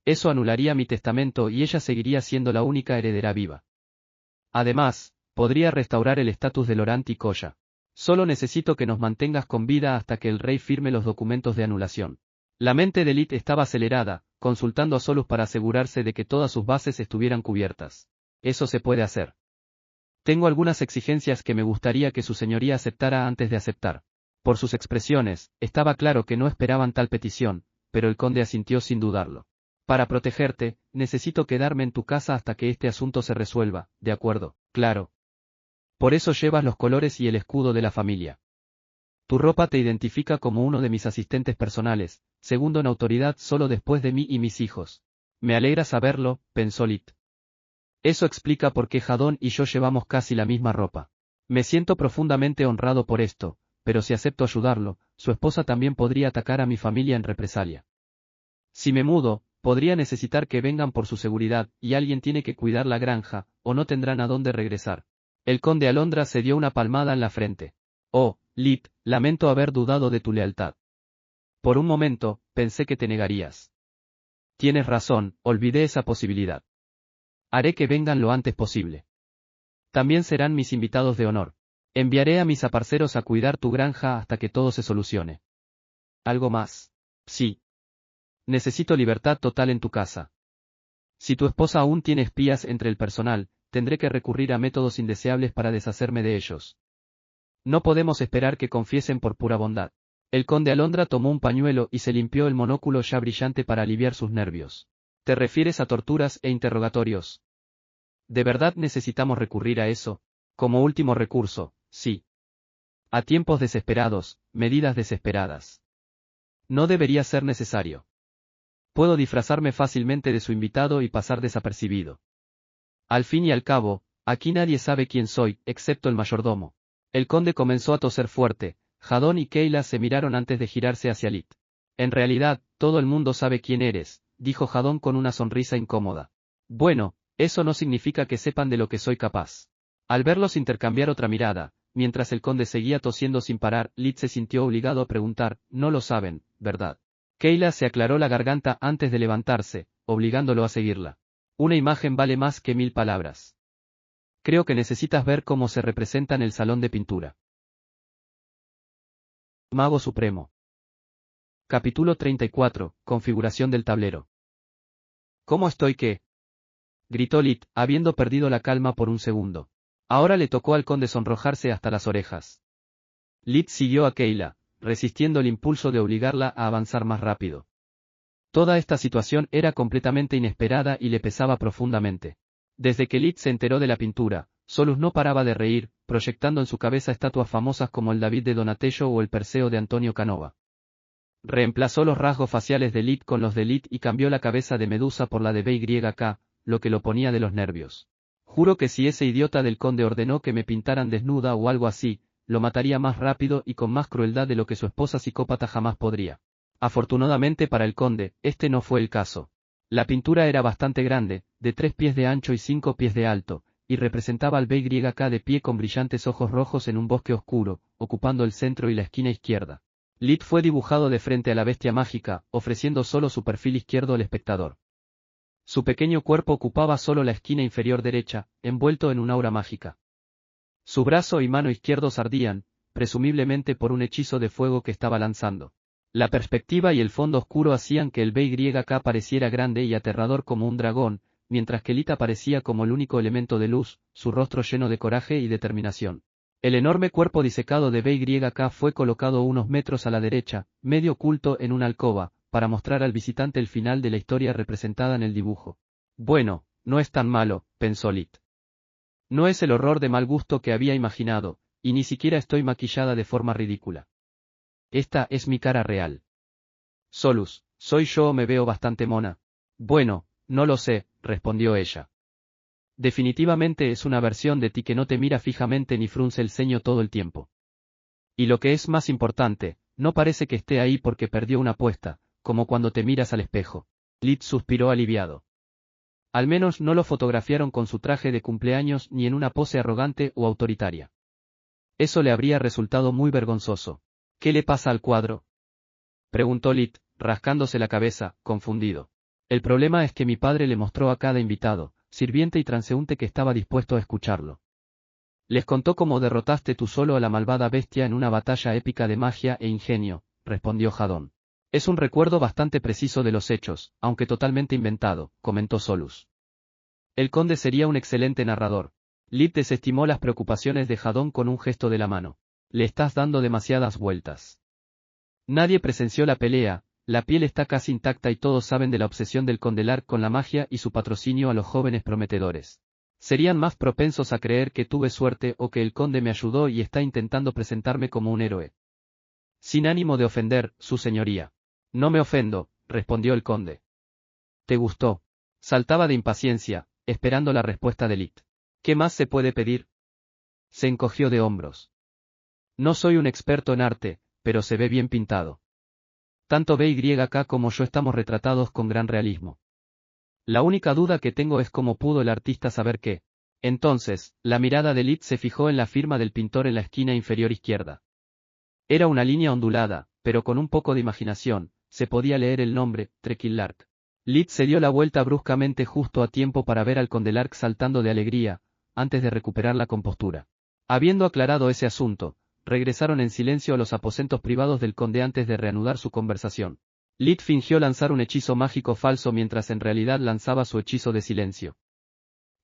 A: Eso anularía mi testamento y ella seguiría siendo la única heredera viva. Además, podría restaurar el estatus de Laurent y Koya. Solo necesito que nos mantengas con vida hasta que el rey firme los documentos de anulación. La mente de Lid estaba acelerada, consultando a Solus para asegurarse de que todas sus bases estuvieran cubiertas. Eso se puede hacer. Tengo algunas exigencias que me gustaría que su señoría aceptara antes de aceptar. Por sus expresiones, estaba claro que no esperaban tal petición, pero el conde asintió sin dudarlo. Para protegerte, necesito quedarme en tu casa hasta que este asunto se resuelva, ¿de acuerdo? Claro. Por eso llevas los colores y el escudo de la familia. Tu ropa te identifica como uno de mis asistentes personales, segundo en autoridad solo después de mí y mis hijos. Me alegra saberlo, pensó Lit. Eso explica por qué Jadon y yo llevamos casi la misma ropa. Me siento profundamente honrado por esto, pero si acepto ayudarlo, su esposa también podría atacar a mi familia en represalia. Si me mudo, podría necesitar que vengan por su seguridad, y alguien tiene que cuidar la granja, o no tendrán a dónde regresar. El conde Alondra se dio una palmada en la frente. Oh, Lit, lamento haber dudado de tu lealtad. Por un momento, pensé que te negarías. Tienes razón, olvidé esa posibilidad. Haré que vengan lo antes posible. También serán mis invitados de honor. Enviaré a mis aparceros a cuidar tu granja hasta que todo se solucione. ¿Algo más? Sí. Necesito libertad total en tu casa. Si tu esposa aún tiene espías entre el personal, tendré que recurrir a métodos indeseables para deshacerme de ellos. No podemos esperar que confiesen por pura bondad. El conde Alondra tomó un pañuelo y se limpió el monóculo ya brillante para aliviar sus nervios. ¿Te refieres a torturas e interrogatorios? ¿De verdad necesitamos recurrir a eso? Como último recurso, sí. A tiempos desesperados, medidas desesperadas. No debería ser necesario. Puedo disfrazarme fácilmente de su invitado y pasar desapercibido. Al fin y al cabo, aquí nadie sabe quién soy, excepto el mayordomo. El conde comenzó a toser fuerte. Jadon y Kayla se miraron antes de girarse hacia Lit. En realidad, todo el mundo sabe quién eres, dijo Jadon con una sonrisa incómoda. Bueno, eso no significa que sepan de lo que soy capaz. Al verlos intercambiar otra mirada, mientras el conde seguía tosiendo sin parar, Lit se sintió obligado a preguntar, no lo saben, ¿verdad? Kayla se aclaró la garganta antes de levantarse, obligándolo a seguirla. Una imagen vale más que 1000 palabras. Creo que necesitas ver cómo se representa en el salón de pintura. Mago Supremo. Capítulo 34, Configuración del tablero. ¿Cómo estoy qué? Gritó Lit, habiendo perdido la calma por un segundo. Ahora le tocó al conde sonrojarse hasta las orejas. Lit siguió a Kayla, resistiendo el impulso de obligarla a avanzar más rápido. Toda esta situación era completamente inesperada y le pesaba profundamente. Desde que Lit se enteró de la pintura, Solus no paraba de reír, proyectando en su cabeza estatuas famosas como el David de Donatello o el Perseo de Antonio Canova. Reemplazó los rasgos faciales de Lit con los de Lit y cambió la cabeza de Medusa por la de BYK, lo que lo ponía de los nervios. Juro que si ese idiota del conde ordenó que me pintaran desnuda o algo así, lo mataría más rápido y con más crueldad de lo que su esposa psicópata jamás podría. Afortunadamente para el conde, este no fue el caso. La pintura era bastante grande, de 3 pies de ancho y 5 pies de alto, y representaba al BYK de pie con brillantes ojos rojos en un bosque oscuro, ocupando el centro y la esquina izquierda. Lit fue dibujado de frente a la bestia mágica, ofreciendo solo su perfil izquierdo al espectador. Su pequeño cuerpo ocupaba solo la esquina inferior derecha, envuelto en un aura mágica. Su brazo y mano izquierdos ardían, presumiblemente por un hechizo de fuego que estaba lanzando. La perspectiva y el fondo oscuro hacían que el BYK pareciera grande y aterrador como un dragón, mientras que Lit aparecía como el único elemento de luz, su rostro lleno de coraje y determinación. El enorme cuerpo disecado de BYK fue colocado unos metros a la derecha, medio oculto en una alcoba, para mostrar al visitante el final de la historia representada en el dibujo. Bueno, no es tan malo, pensó Lit. No es el horror de mal gusto que había imaginado, y ni siquiera estoy maquillada de forma ridícula. Esta es mi cara real. Solus, ¿soy yo o me veo bastante mona? Bueno, no lo sé, respondió ella. Definitivamente es una versión de ti que no te mira fijamente ni frunce el ceño todo el tiempo. Y lo que es más importante, no parece que esté ahí porque perdió una apuesta, como cuando te miras al espejo. Lit suspiró aliviado. Al menos no lo fotografiaron con su traje de cumpleaños ni en una pose arrogante o autoritaria. Eso le habría resultado muy vergonzoso. ¿Qué le pasa al cuadro?, preguntó Lit, rascándose la cabeza, confundido. El problema es que mi padre le mostró a cada invitado, sirviente y transeúnte que estaba dispuesto a escucharlo. Les contó cómo derrotaste tú solo a la malvada bestia en una batalla épica de magia e ingenio, respondió Jadón. Es un recuerdo bastante preciso de los hechos, aunque totalmente inventado, comentó Solus. El conde sería un excelente narrador. Lit desestimó las preocupaciones de Jadón con un gesto de la mano. Le estás dando demasiadas vueltas. Nadie presenció la pelea, la piel está casi intacta y todos saben de la obsesión del conde Lark con la magia y su patrocinio a los jóvenes prometedores. Serían más propensos a creer que tuve suerte o que el conde me ayudó y está intentando presentarme como un héroe. Sin ánimo de ofender, su señoría. No me ofendo, respondió el conde. ¿Te gustó? Saltaba de impaciencia, esperando la respuesta de Lit. ¿Qué más se puede pedir? Se encogió de hombros. No soy un experto en arte, pero se ve bien pintado. Tanto BYK como yo estamos retratados con gran realismo. La única duda que tengo es cómo pudo el artista saber qué. Entonces, la mirada de Lit se fijó en la firma del pintor en la esquina inferior izquierda. Era una línea ondulada, pero con un poco de imaginación, se podía leer el nombre, Trekil Lark. Lit se dio la vuelta bruscamente justo a tiempo para ver al conde Lark saltando de alegría, antes de recuperar la compostura. Habiendo aclarado ese asunto, regresaron en silencio a los aposentos privados del conde antes de reanudar su conversación. Lit fingió lanzar un hechizo mágico falso mientras en realidad lanzaba su hechizo de silencio.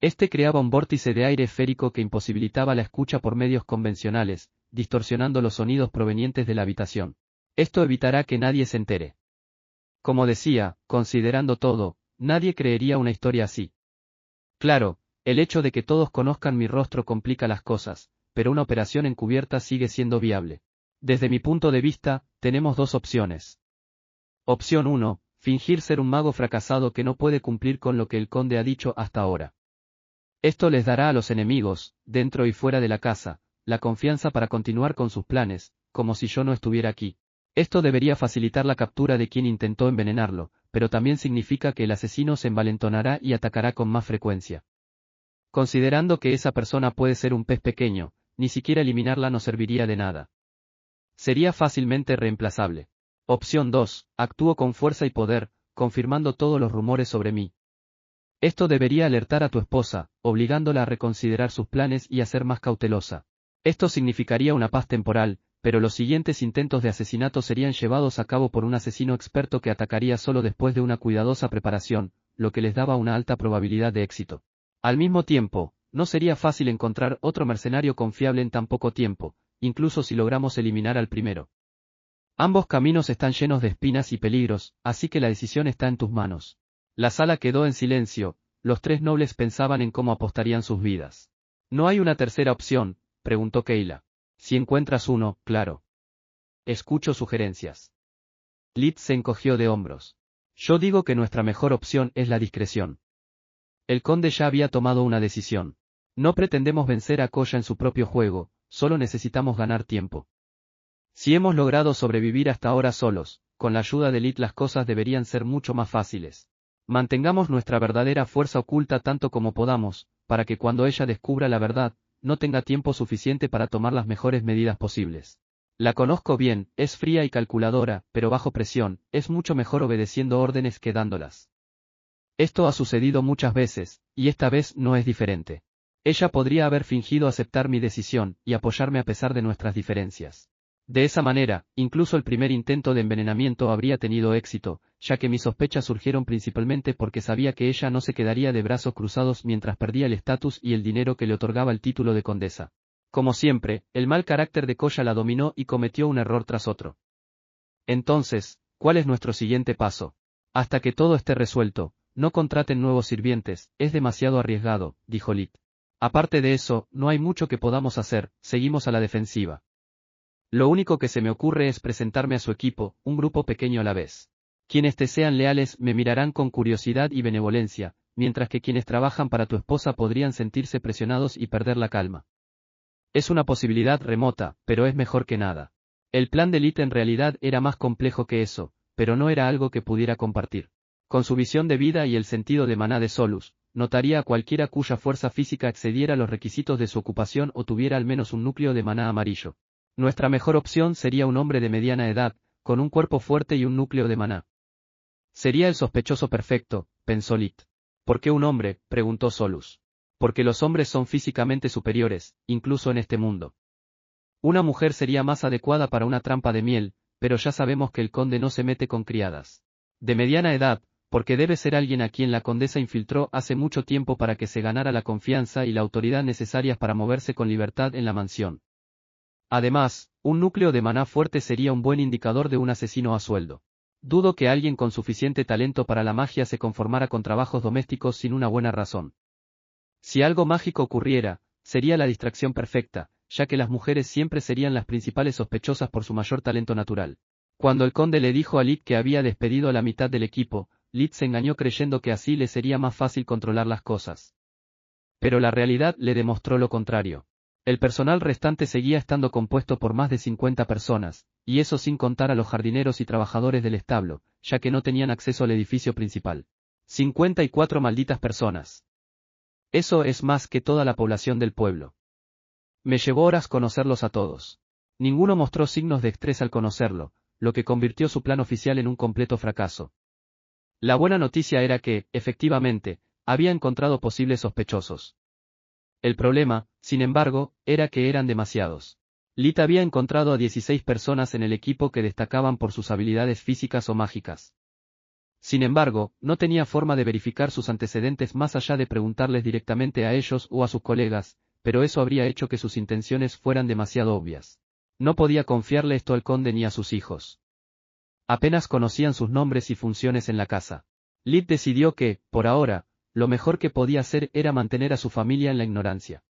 A: Este creaba un vórtice de aire esférico que imposibilitaba la escucha por medios convencionales, distorsionando los sonidos provenientes de la habitación. Esto evitará que nadie se entere. Como decía, considerando todo, nadie creería una historia así. Claro, el hecho de que todos conozcan mi rostro complica las cosas, pero una operación encubierta sigue siendo viable. Desde mi punto de vista, tenemos dos opciones. Opción 1, fingir ser un mago fracasado que no puede cumplir con lo que el conde ha dicho hasta ahora. Esto les dará a los enemigos, dentro y fuera de la casa, la confianza para continuar con sus planes, como si yo no estuviera aquí. Esto debería facilitar la captura de quien intentó envenenarlo, pero también significa que el asesino se envalentonará y atacará con más frecuencia. Considerando que esa persona puede ser un pez pequeño, ni siquiera eliminarla no serviría de nada. Sería fácilmente reemplazable. Opción 2, actúo con fuerza y poder, confirmando todos los rumores sobre mí. Esto debería alertar a tu esposa, obligándola a reconsiderar sus planes y a ser más cautelosa. Esto significaría una paz temporal, pero los siguientes intentos de asesinato serían llevados a cabo por un asesino experto que atacaría solo después de una cuidadosa preparación, lo que les daba una alta probabilidad de éxito. Al mismo tiempo, no sería fácil encontrar otro mercenario confiable en tan poco tiempo, incluso si logramos eliminar al primero. Ambos caminos están llenos de espinas y peligros, así que la decisión está en tus manos. La sala quedó en silencio, los tres nobles pensaban en cómo apostarían sus vidas. ¿No hay una tercera opción?, preguntó Kayla. Si encuentras uno, claro. Escucho sugerencias. Lit se encogió de hombros. Yo digo que nuestra mejor opción es la discreción. El conde ya había tomado una decisión. No pretendemos vencer a Koya en su propio juego, solo necesitamos ganar tiempo. Si hemos logrado sobrevivir hasta ahora solos, con la ayuda de Lit las cosas deberían ser mucho más fáciles. Mantengamos nuestra verdadera fuerza oculta tanto como podamos, para que cuando ella descubra la verdad, no tenga tiempo suficiente para tomar las mejores medidas posibles. La conozco bien, es fría y calculadora, pero bajo presión, es mucho mejor obedeciendo órdenes que dándolas. Esto ha sucedido muchas veces, y esta vez no es diferente. Ella podría haber fingido aceptar mi decisión y apoyarme a pesar de nuestras diferencias. De esa manera, incluso el primer intento de envenenamiento habría tenido éxito, ya que mis sospechas surgieron principalmente porque sabía que ella no se quedaría de brazos cruzados mientras perdía el estatus y el dinero que le otorgaba el título de condesa. Como siempre, el mal carácter de Koya la dominó y cometió un error tras otro. Entonces, ¿cuál es nuestro siguiente paso? Hasta que todo esté resuelto, no contraten nuevos sirvientes, es demasiado arriesgado, dijo Lit. Aparte de eso, no hay mucho que podamos hacer, seguimos a la defensiva. Lo único que se me ocurre es presentarme a su equipo, un grupo pequeño a la vez. Quienes te sean leales me mirarán con curiosidad y benevolencia, mientras que quienes trabajan para tu esposa podrían sentirse presionados y perder la calma. Es una posibilidad remota, pero es mejor que nada. El plan de Lit en realidad era más complejo que eso, pero no era algo que pudiera compartir. Con su visión de vida y el sentido de maná de Solus, notaría a cualquiera cuya fuerza física excediera los requisitos de su ocupación o tuviera al menos un núcleo de maná amarillo. Nuestra mejor opción sería un hombre de mediana edad, con un cuerpo fuerte y un núcleo de maná. Sería el sospechoso perfecto, pensó Lit. ¿Por qué un hombre?, preguntó Solus. Porque los hombres son físicamente superiores, incluso en este mundo. Una mujer sería más adecuada para una trampa de miel, pero ya sabemos que el conde no se mete con criadas. De mediana edad, porque debe ser alguien a quien la condesa infiltró hace mucho tiempo para que se ganara la confianza y la autoridad necesarias para moverse con libertad en la mansión. Además, un núcleo de maná fuerte sería un buen indicador de un asesino a sueldo. Dudo que alguien con suficiente talento para la magia se conformara con trabajos domésticos sin una buena razón. Si algo mágico ocurriera, sería la distracción perfecta, ya que las mujeres siempre serían las principales sospechosas por su mayor talento natural. Cuando el conde le dijo a Lit que había despedido a la mitad del equipo, Lit se engañó creyendo que así le sería más fácil controlar las cosas. Pero la realidad le demostró lo contrario. El personal restante seguía estando compuesto por más de 50 personas, y eso sin contar a los jardineros y trabajadores del establo, ya que no tenían acceso al edificio principal. 54 malditas personas. Eso es más que toda la población del pueblo. Me llevó horas conocerlos a todos. Ninguno mostró signos de estrés al conocerlo, lo que convirtió su plan oficial en un completo fracaso. La buena noticia era que, efectivamente, había encontrado posibles sospechosos. El problema, sin embargo, era que eran demasiados. Lit había encontrado a 16 personas en el equipo que destacaban por sus habilidades físicas o mágicas. Sin embargo, no tenía forma de verificar sus antecedentes más allá de preguntarles directamente a ellos o a sus colegas, pero eso habría hecho que sus intenciones fueran demasiado obvias. No podía confiarle esto al conde ni a sus hijos. Apenas conocían sus nombres y funciones en la casa. Lit decidió que, por ahora, lo mejor que podía hacer era mantener a su familia en la ignorancia.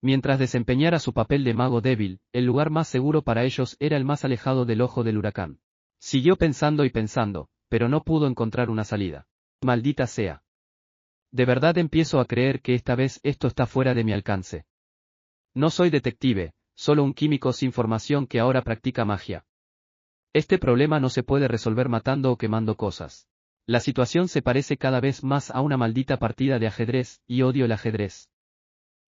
A: Mientras desempeñara su papel de mago débil, el lugar más seguro para ellos era el más alejado del ojo del huracán. Siguió pensando y pensando, pero no pudo encontrar una salida. Maldita sea. De verdad empiezo a creer que esta vez esto está fuera de mi alcance. No soy detective, solo un químico sin formación que ahora practica magia. Este problema no se puede resolver matando o quemando cosas. La situación se parece cada vez más a una maldita partida de ajedrez, y odio el ajedrez.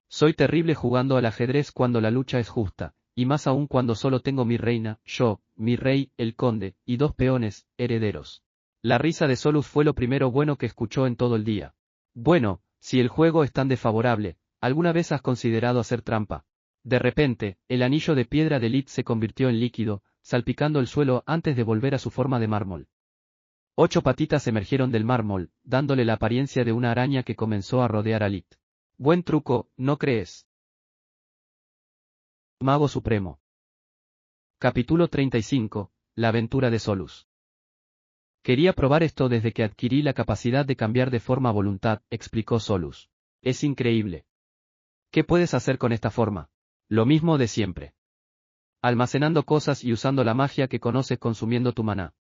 A: Soy terrible jugando al ajedrez cuando la lucha es justa, y más aún cuando solo tengo mi reina, yo, mi rey, el conde, y 2 peones, herederos. La risa de Solus fue lo primero bueno que escuchó en todo el día. Bueno, si el juego es tan desfavorable, ¿alguna vez has considerado hacer trampa? De repente, el anillo de piedra de Lit se convirtió en líquido, salpicando el suelo antes de volver a su forma de mármol. 8 patitas emergieron del mármol, dándole la apariencia de una araña que comenzó a rodear a Lit. Buen truco, ¿no crees? Mago Supremo. Capítulo 35, La aventura de Solus. Quería probar esto desde que adquirí la capacidad de cambiar de forma a voluntad, explicó Solus. Es increíble. ¿Qué puedes hacer con esta forma? Lo mismo de siempre. Almacenando cosas y usando la magia que conoces consumiendo tu maná.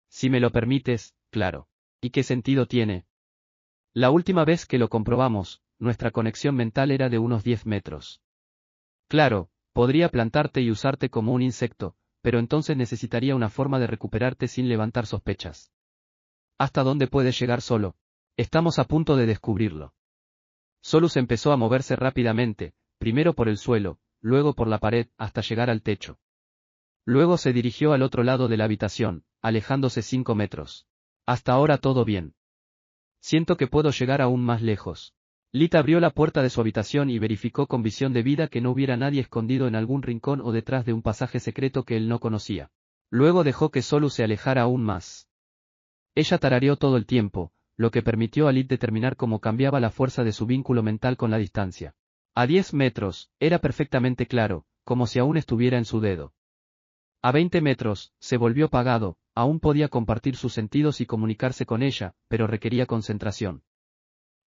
A: Si me lo permites, claro. ¿Y qué sentido tiene? La última vez que lo comprobamos, nuestra conexión mental era de unos 10 metros. Claro, podría plantarte y usarte como un insecto, pero entonces necesitaría una forma de recuperarte sin levantar sospechas. ¿Hasta dónde puedes llegar solo? Estamos a punto de descubrirlo. Solus empezó a moverse rápidamente, primero por el suelo, luego por la pared, hasta llegar al techo. Luego se dirigió al otro lado de la habitación, alejándose 5 metros. Hasta ahora todo bien. Siento que puedo llegar aún más lejos. Lit abrió la puerta de su habitación y verificó con visión de vida que no hubiera nadie escondido en algún rincón o detrás de un pasaje secreto que él no conocía. Luego dejó que Solus se alejara aún más. Ella tarareó todo el tiempo, lo que permitió a Lit determinar cómo cambiaba la fuerza de su vínculo mental con la distancia. A 10 metros, era perfectamente claro, como si aún estuviera en su dedo. A 20 metros, se volvió apagado, aún podía compartir sus sentidos y comunicarse con ella, pero requería concentración.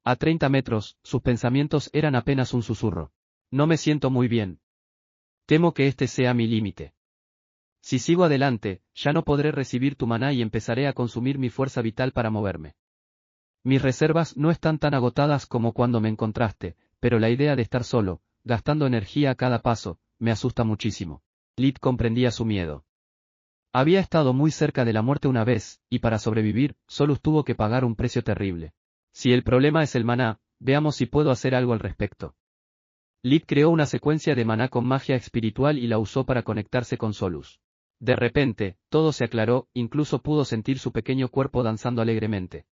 A: A 30 metros, sus pensamientos eran apenas un susurro. No me siento muy bien. Temo que este sea mi límite. Si sigo adelante, ya no podré recibir tu maná y empezaré a consumir mi fuerza vital para moverme. Mis reservas no están tan agotadas como cuando me encontraste, pero la idea de estar solo, gastando energía a cada paso, me asusta muchísimo. Lit comprendía su miedo. Había estado muy cerca de la muerte una vez, y para sobrevivir, Solus tuvo que pagar un precio terrible. Si el problema es el maná, veamos si puedo hacer algo al respecto. Lit creó una secuencia de maná con magia espiritual y la usó para conectarse con Solus. De repente, todo se aclaró, incluso pudo sentir su pequeño cuerpo danzando alegremente.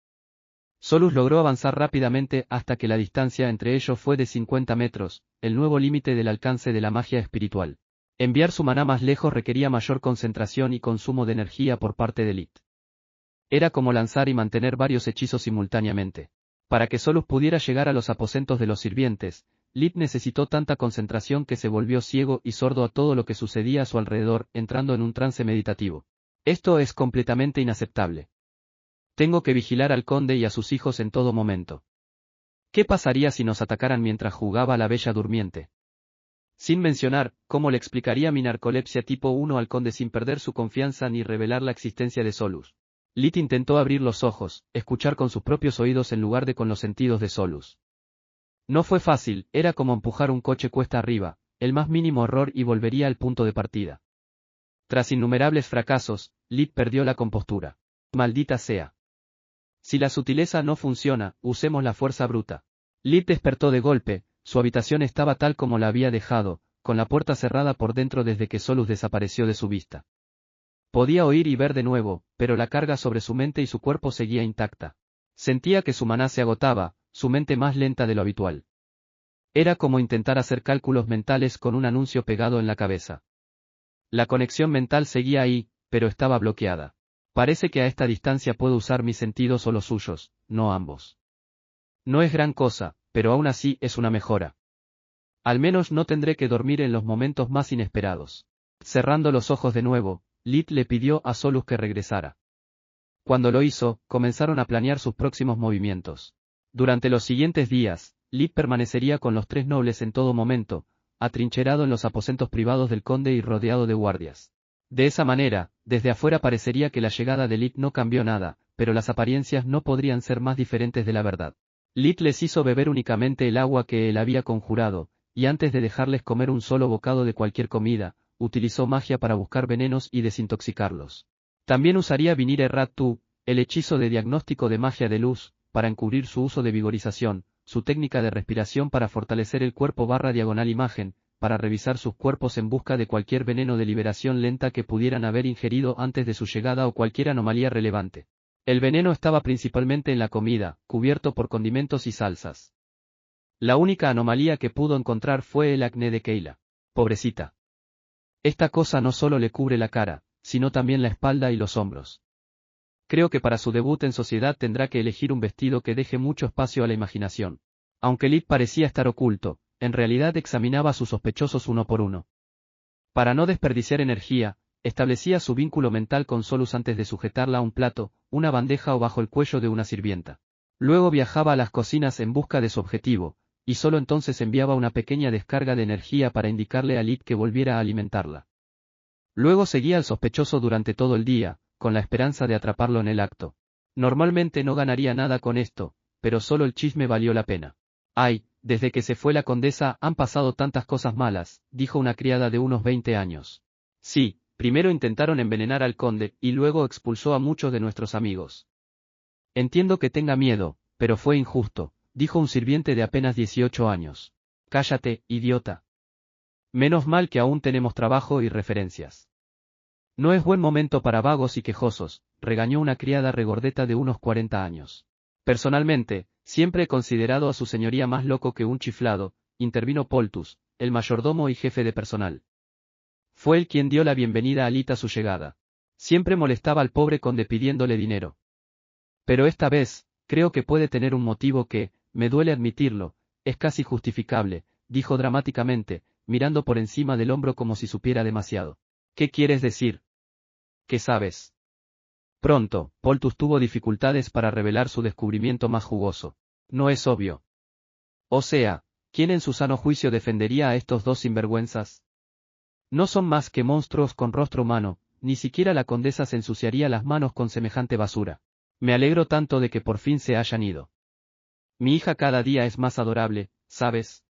A: Solus logró avanzar rápidamente hasta que la distancia entre ellos fue de 50 metros, el nuevo límite del alcance de la magia espiritual. Enviar su maná más lejos requería mayor concentración y consumo de energía por parte de Lit. Era como lanzar y mantener varios hechizos simultáneamente. Para que Solus pudiera llegar a los aposentos de los sirvientes, Lit necesitó tanta concentración que se volvió ciego y sordo a todo lo que sucedía a su alrededor, entrando en un trance meditativo. Esto es completamente inaceptable. Tengo que vigilar al conde y a sus hijos en todo momento. ¿Qué pasaría si nos atacaran mientras jugaba a la bella durmiente? Sin mencionar, cómo le explicaría mi narcolepsia tipo 1 al conde sin perder su confianza ni revelar la existencia de Solus. Lit intentó abrir los ojos, escuchar con sus propios oídos en lugar de con los sentidos de Solus. No fue fácil, era como empujar un coche cuesta arriba, el más mínimo error y volvería al punto de partida. Tras innumerables fracasos, Lit perdió la compostura. Maldita sea. Si la sutileza no funciona, usemos la fuerza bruta. Lit despertó de golpe, su habitación estaba tal como la había dejado, con la puerta cerrada por dentro desde que Solus desapareció de su vista. Podía oír y ver de nuevo, pero la carga sobre su mente y su cuerpo seguía intacta. Sentía que su maná se agotaba, su mente más lenta de lo habitual. Era como intentar hacer cálculos mentales con un anuncio pegado en la cabeza. La conexión mental seguía ahí, pero estaba bloqueada. Parece que a esta distancia puedo usar mis sentidos o los suyos, no ambos. No es gran cosa, pero aún así es una mejora. Al menos no tendré que dormir en los momentos más inesperados. Cerrando los ojos de nuevo, Lit le pidió a Solus que regresara. Cuando lo hizo, comenzaron a planear sus próximos movimientos. Durante los siguientes días, Lit permanecería con los tres nobles en todo momento, atrincherado en los aposentos privados del conde y rodeado de guardias. De esa manera, desde afuera parecería que la llegada de Lit no cambió nada, pero las apariencias no podrían ser más diferentes de la verdad. Lit les hizo beber únicamente el agua que él había conjurado, y antes de dejarles comer un solo bocado de cualquier comida, utilizó magia para buscar venenos y desintoxicarlos. También usaría Vinir Errat-Tu, el hechizo de diagnóstico de magia de luz, para encubrir su uso de vigorización, su técnica de respiración para fortalecer el cuerpo /diagonal imagen, para revisar sus cuerpos en busca de cualquier veneno de liberación lenta que pudieran haber ingerido antes de su llegada o cualquier anomalía relevante. El veneno estaba principalmente en la comida, cubierto por condimentos y salsas. La única anomalía que pudo encontrar fue el acné de Kayla. Pobrecita. Esta cosa no solo le cubre la cara, sino también la espalda y los hombros. Creo que para su debut en sociedad tendrá que elegir un vestido que deje mucho espacio a la imaginación. Aunque Lit parecía estar oculto, en realidad examinaba a sus sospechosos uno por uno. Para no desperdiciar energía, establecía su vínculo mental con Solus antes de sujetarla a un plato, una bandeja o bajo el cuello de una sirvienta. Luego viajaba a las cocinas en busca de su objetivo, y solo entonces enviaba una pequeña descarga de energía para indicarle a Lit que volviera a alimentarla. Luego seguía al sospechoso durante todo el día, con la esperanza de atraparlo en el acto. Normalmente no ganaría nada con esto, pero solo el chisme valió la pena. Ay, desde que se fue la condesa han pasado tantas cosas malas, dijo una criada de unos 20 años. Sí, primero intentaron envenenar al conde, y luego expulsó a muchos de nuestros amigos. Entiendo que tenga miedo, pero fue injusto, dijo un sirviente de apenas 18 años. Cállate, idiota. Menos mal que aún tenemos trabajo y referencias. No es buen momento para vagos y quejosos, regañó una criada regordeta de unos 40 años. Personalmente, siempre he considerado a su señoría más loco que un chiflado, intervino Poltus, el mayordomo y jefe de personal. Fue él quien dio la bienvenida a Lit a su llegada. Siempre molestaba al pobre conde pidiéndole dinero. Pero esta vez, creo que puede tener un motivo que, me duele admitirlo, es casi justificable, dijo dramáticamente, mirando por encima del hombro como si supiera demasiado. ¿Qué quieres decir? ¿Qué sabes? Pronto, Poltus tuvo dificultades para revelar su descubrimiento más jugoso. No es obvio. O sea, ¿quién en su sano juicio defendería a estos dos sinvergüenzas? No son más que monstruos con rostro humano, ni siquiera la condesa se ensuciaría las manos con semejante basura. Me alegro tanto de que por fin se hayan ido. Mi hija cada día es más adorable, ¿sabes?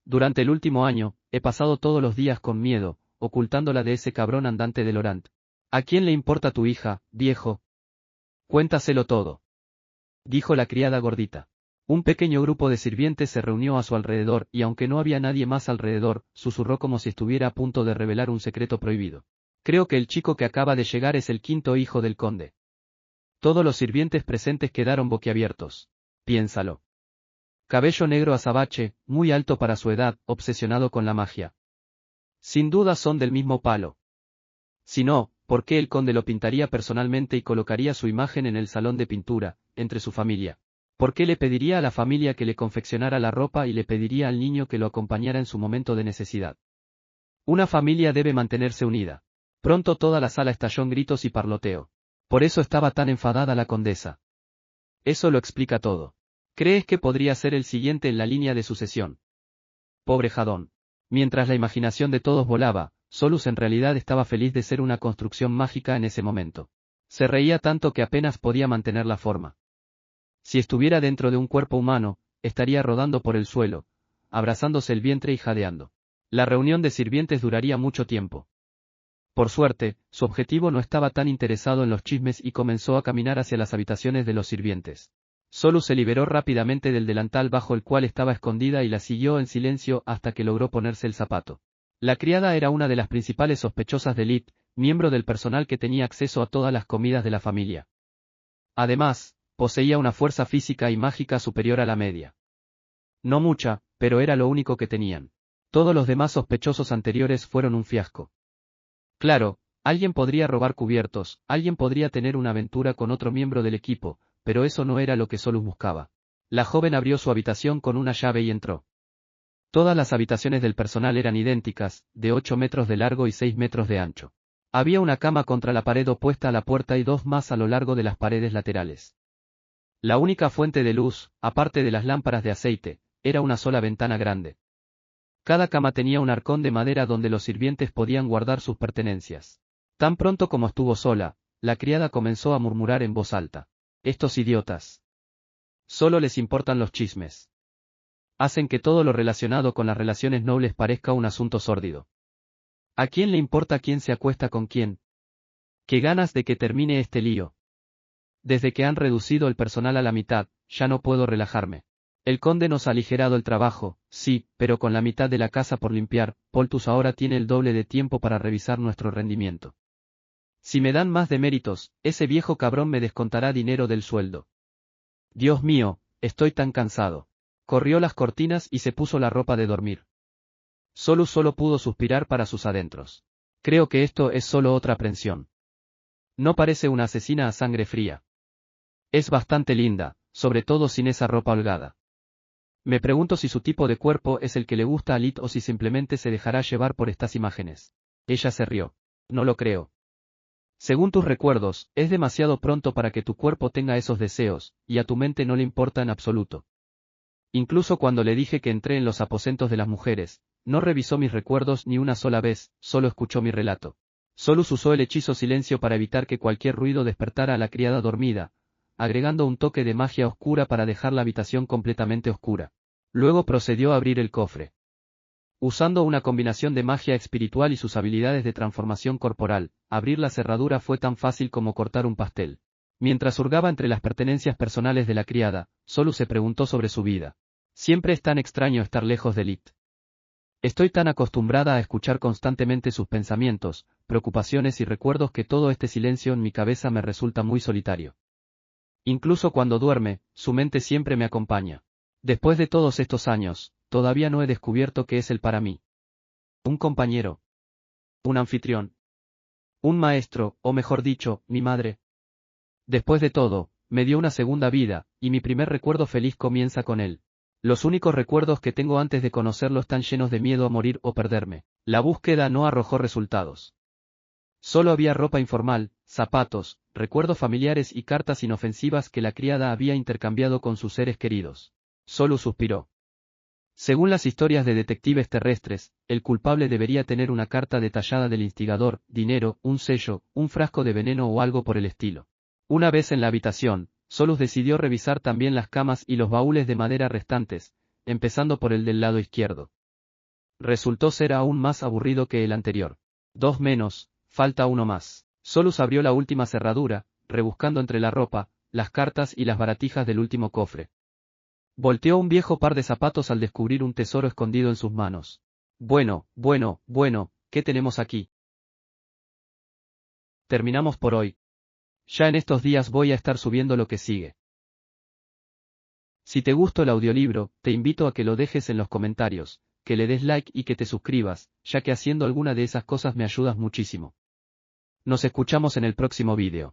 A: Durante el último año, he pasado todos los días con miedo, ocultándola de ese cabrón andante de Laurent. ¿A quién le importa tu hija, viejo? Cuéntaselo todo. Dijo la criada gordita. Un pequeño grupo de sirvientes se reunió a su alrededor y aunque no había nadie más alrededor, susurró como si estuviera a punto de revelar un secreto prohibido. Creo que el chico que acaba de llegar es el quinto hijo del conde. Todos los sirvientes presentes quedaron boquiabiertos. Piénsalo. Cabello negro azabache, muy alto para su edad, obsesionado con la magia. Sin duda son del mismo palo. Si no, ¿por qué el conde lo pintaría personalmente y colocaría su imagen en el salón de pintura, entre su familia? ¿Por qué le pediría a la familia que le confeccionara la ropa y le pediría al niño que lo acompañara en su momento de necesidad? Una familia debe mantenerse unida. Pronto toda la sala estalló en gritos y parloteo. Por eso estaba tan enfadada la condesa. Eso lo explica todo. ¿Crees que podría ser el siguiente en la línea de sucesión? Pobre Jadón. Mientras la imaginación de todos volaba, Solus en realidad estaba feliz de ser una construcción mágica en ese momento. Se reía tanto que apenas podía mantener la forma. Si estuviera dentro de un cuerpo humano, estaría rodando por el suelo, abrazándose el vientre y jadeando. La reunión de sirvientes duraría mucho tiempo. Por suerte, su objetivo no estaba tan interesado en los chismes y comenzó a caminar hacia las habitaciones de los sirvientes. Solus se liberó rápidamente del delantal bajo el cual estaba escondida y la siguió en silencio hasta que logró ponerse el zapato. La criada era una de las principales sospechosas de Lit, miembro del personal que tenía acceso a todas las comidas de la familia. Además, poseía una fuerza física y mágica superior a la media. No mucha, pero era lo único que tenían. Todos los demás sospechosos anteriores fueron un fiasco. Claro, alguien podría robar cubiertos, alguien podría tener una aventura con otro miembro del equipo, pero eso no era lo que Solus buscaba. La joven abrió su habitación con una llave y entró. Todas las habitaciones del personal eran idénticas, de 8 metros de largo y 6 metros de ancho. Había una cama contra la pared opuesta a la puerta y dos más a lo largo de las paredes laterales. La única fuente de luz, aparte de las lámparas de aceite, era una sola ventana grande. Cada cama tenía un arcón de madera donde los sirvientes podían guardar sus pertenencias. Tan pronto como estuvo sola, la criada comenzó a murmurar en voz alta. Estos idiotas. Solo les importan los chismes. Hacen que todo lo relacionado con las relaciones nobles parezca un asunto sórdido. ¿A quién le importa quién se acuesta con quién? ¡Qué ganas de que termine este lío! Desde que han reducido el personal a la mitad, ya no puedo relajarme. El conde nos ha aligerado el trabajo, sí, pero con la mitad de la casa por limpiar, Poltus ahora tiene el doble de tiempo para revisar nuestro rendimiento. Si me dan más de méritos, ese viejo cabrón me descontará dinero del sueldo. Dios mío, estoy tan cansado. Corrió las cortinas y se puso la ropa de dormir. Solus solo pudo suspirar para sus adentros. Creo que esto es solo otra aprensión. No parece una asesina a sangre fría. Es bastante linda, sobre todo sin esa ropa holgada. Me pregunto si su tipo de cuerpo es el que le gusta a Lit o si simplemente se dejará llevar por estas imágenes. Ella se rió. No lo creo. Según tus recuerdos, es demasiado pronto para que tu cuerpo tenga esos deseos, y a tu mente no le importa en absoluto. Incluso cuando le dije que entré en los aposentos de las mujeres, no revisó mis recuerdos ni una sola vez, solo escuchó mi relato. Solus usó el hechizo silencio para evitar que cualquier ruido despertara a la criada dormida, agregando un toque de magia oscura para dejar la habitación completamente oscura. Luego procedió a abrir el cofre. Usando una combinación de magia espiritual y sus habilidades de transformación corporal, abrir la cerradura fue tan fácil como cortar un pastel. Mientras hurgaba entre las pertenencias personales de la criada, Solus se preguntó sobre su vida. Siempre es tan extraño estar lejos de Lit. Estoy tan acostumbrada a escuchar constantemente sus pensamientos, preocupaciones y recuerdos que todo este silencio en mi cabeza me resulta muy solitario. Incluso cuando duerme, su mente siempre me acompaña. Después de todos estos años, todavía no he descubierto qué es él para mí. Un compañero. Un anfitrión. Un maestro, o mejor dicho, mi madre. Después de todo, me dio una segunda vida, y mi primer recuerdo feliz comienza con él. Los únicos recuerdos que tengo antes de conocerlo están llenos de miedo a morir o perderme. La búsqueda no arrojó resultados. Solo había ropa informal, zapatos, recuerdos familiares y cartas inofensivas que la criada había intercambiado con sus seres queridos. Solo suspiró. Según las historias de detectives terrestres, el culpable debería tener una carta detallada del instigador, dinero, un sello, un frasco de veneno o algo por el estilo. Una vez en la habitación, Solus decidió revisar también las camas y los baúles de madera restantes, empezando por el del lado izquierdo. Resultó ser aún más aburrido que el anterior. 2 menos, falta uno más. Solus abrió la última cerradura, rebuscando entre la ropa, las cartas y las baratijas del último cofre. Volteó un viejo par de zapatos al descubrir un tesoro escondido en sus manos. Bueno, ¿qué tenemos aquí? Terminamos por hoy. Ya en estos días voy a estar subiendo lo que sigue. Si te gustó el audiolibro, te invito a que lo dejes en los comentarios, que le des like y que te suscribas, ya que haciendo alguna de esas cosas me ayudas muchísimo. Nos escuchamos en el próximo vídeo.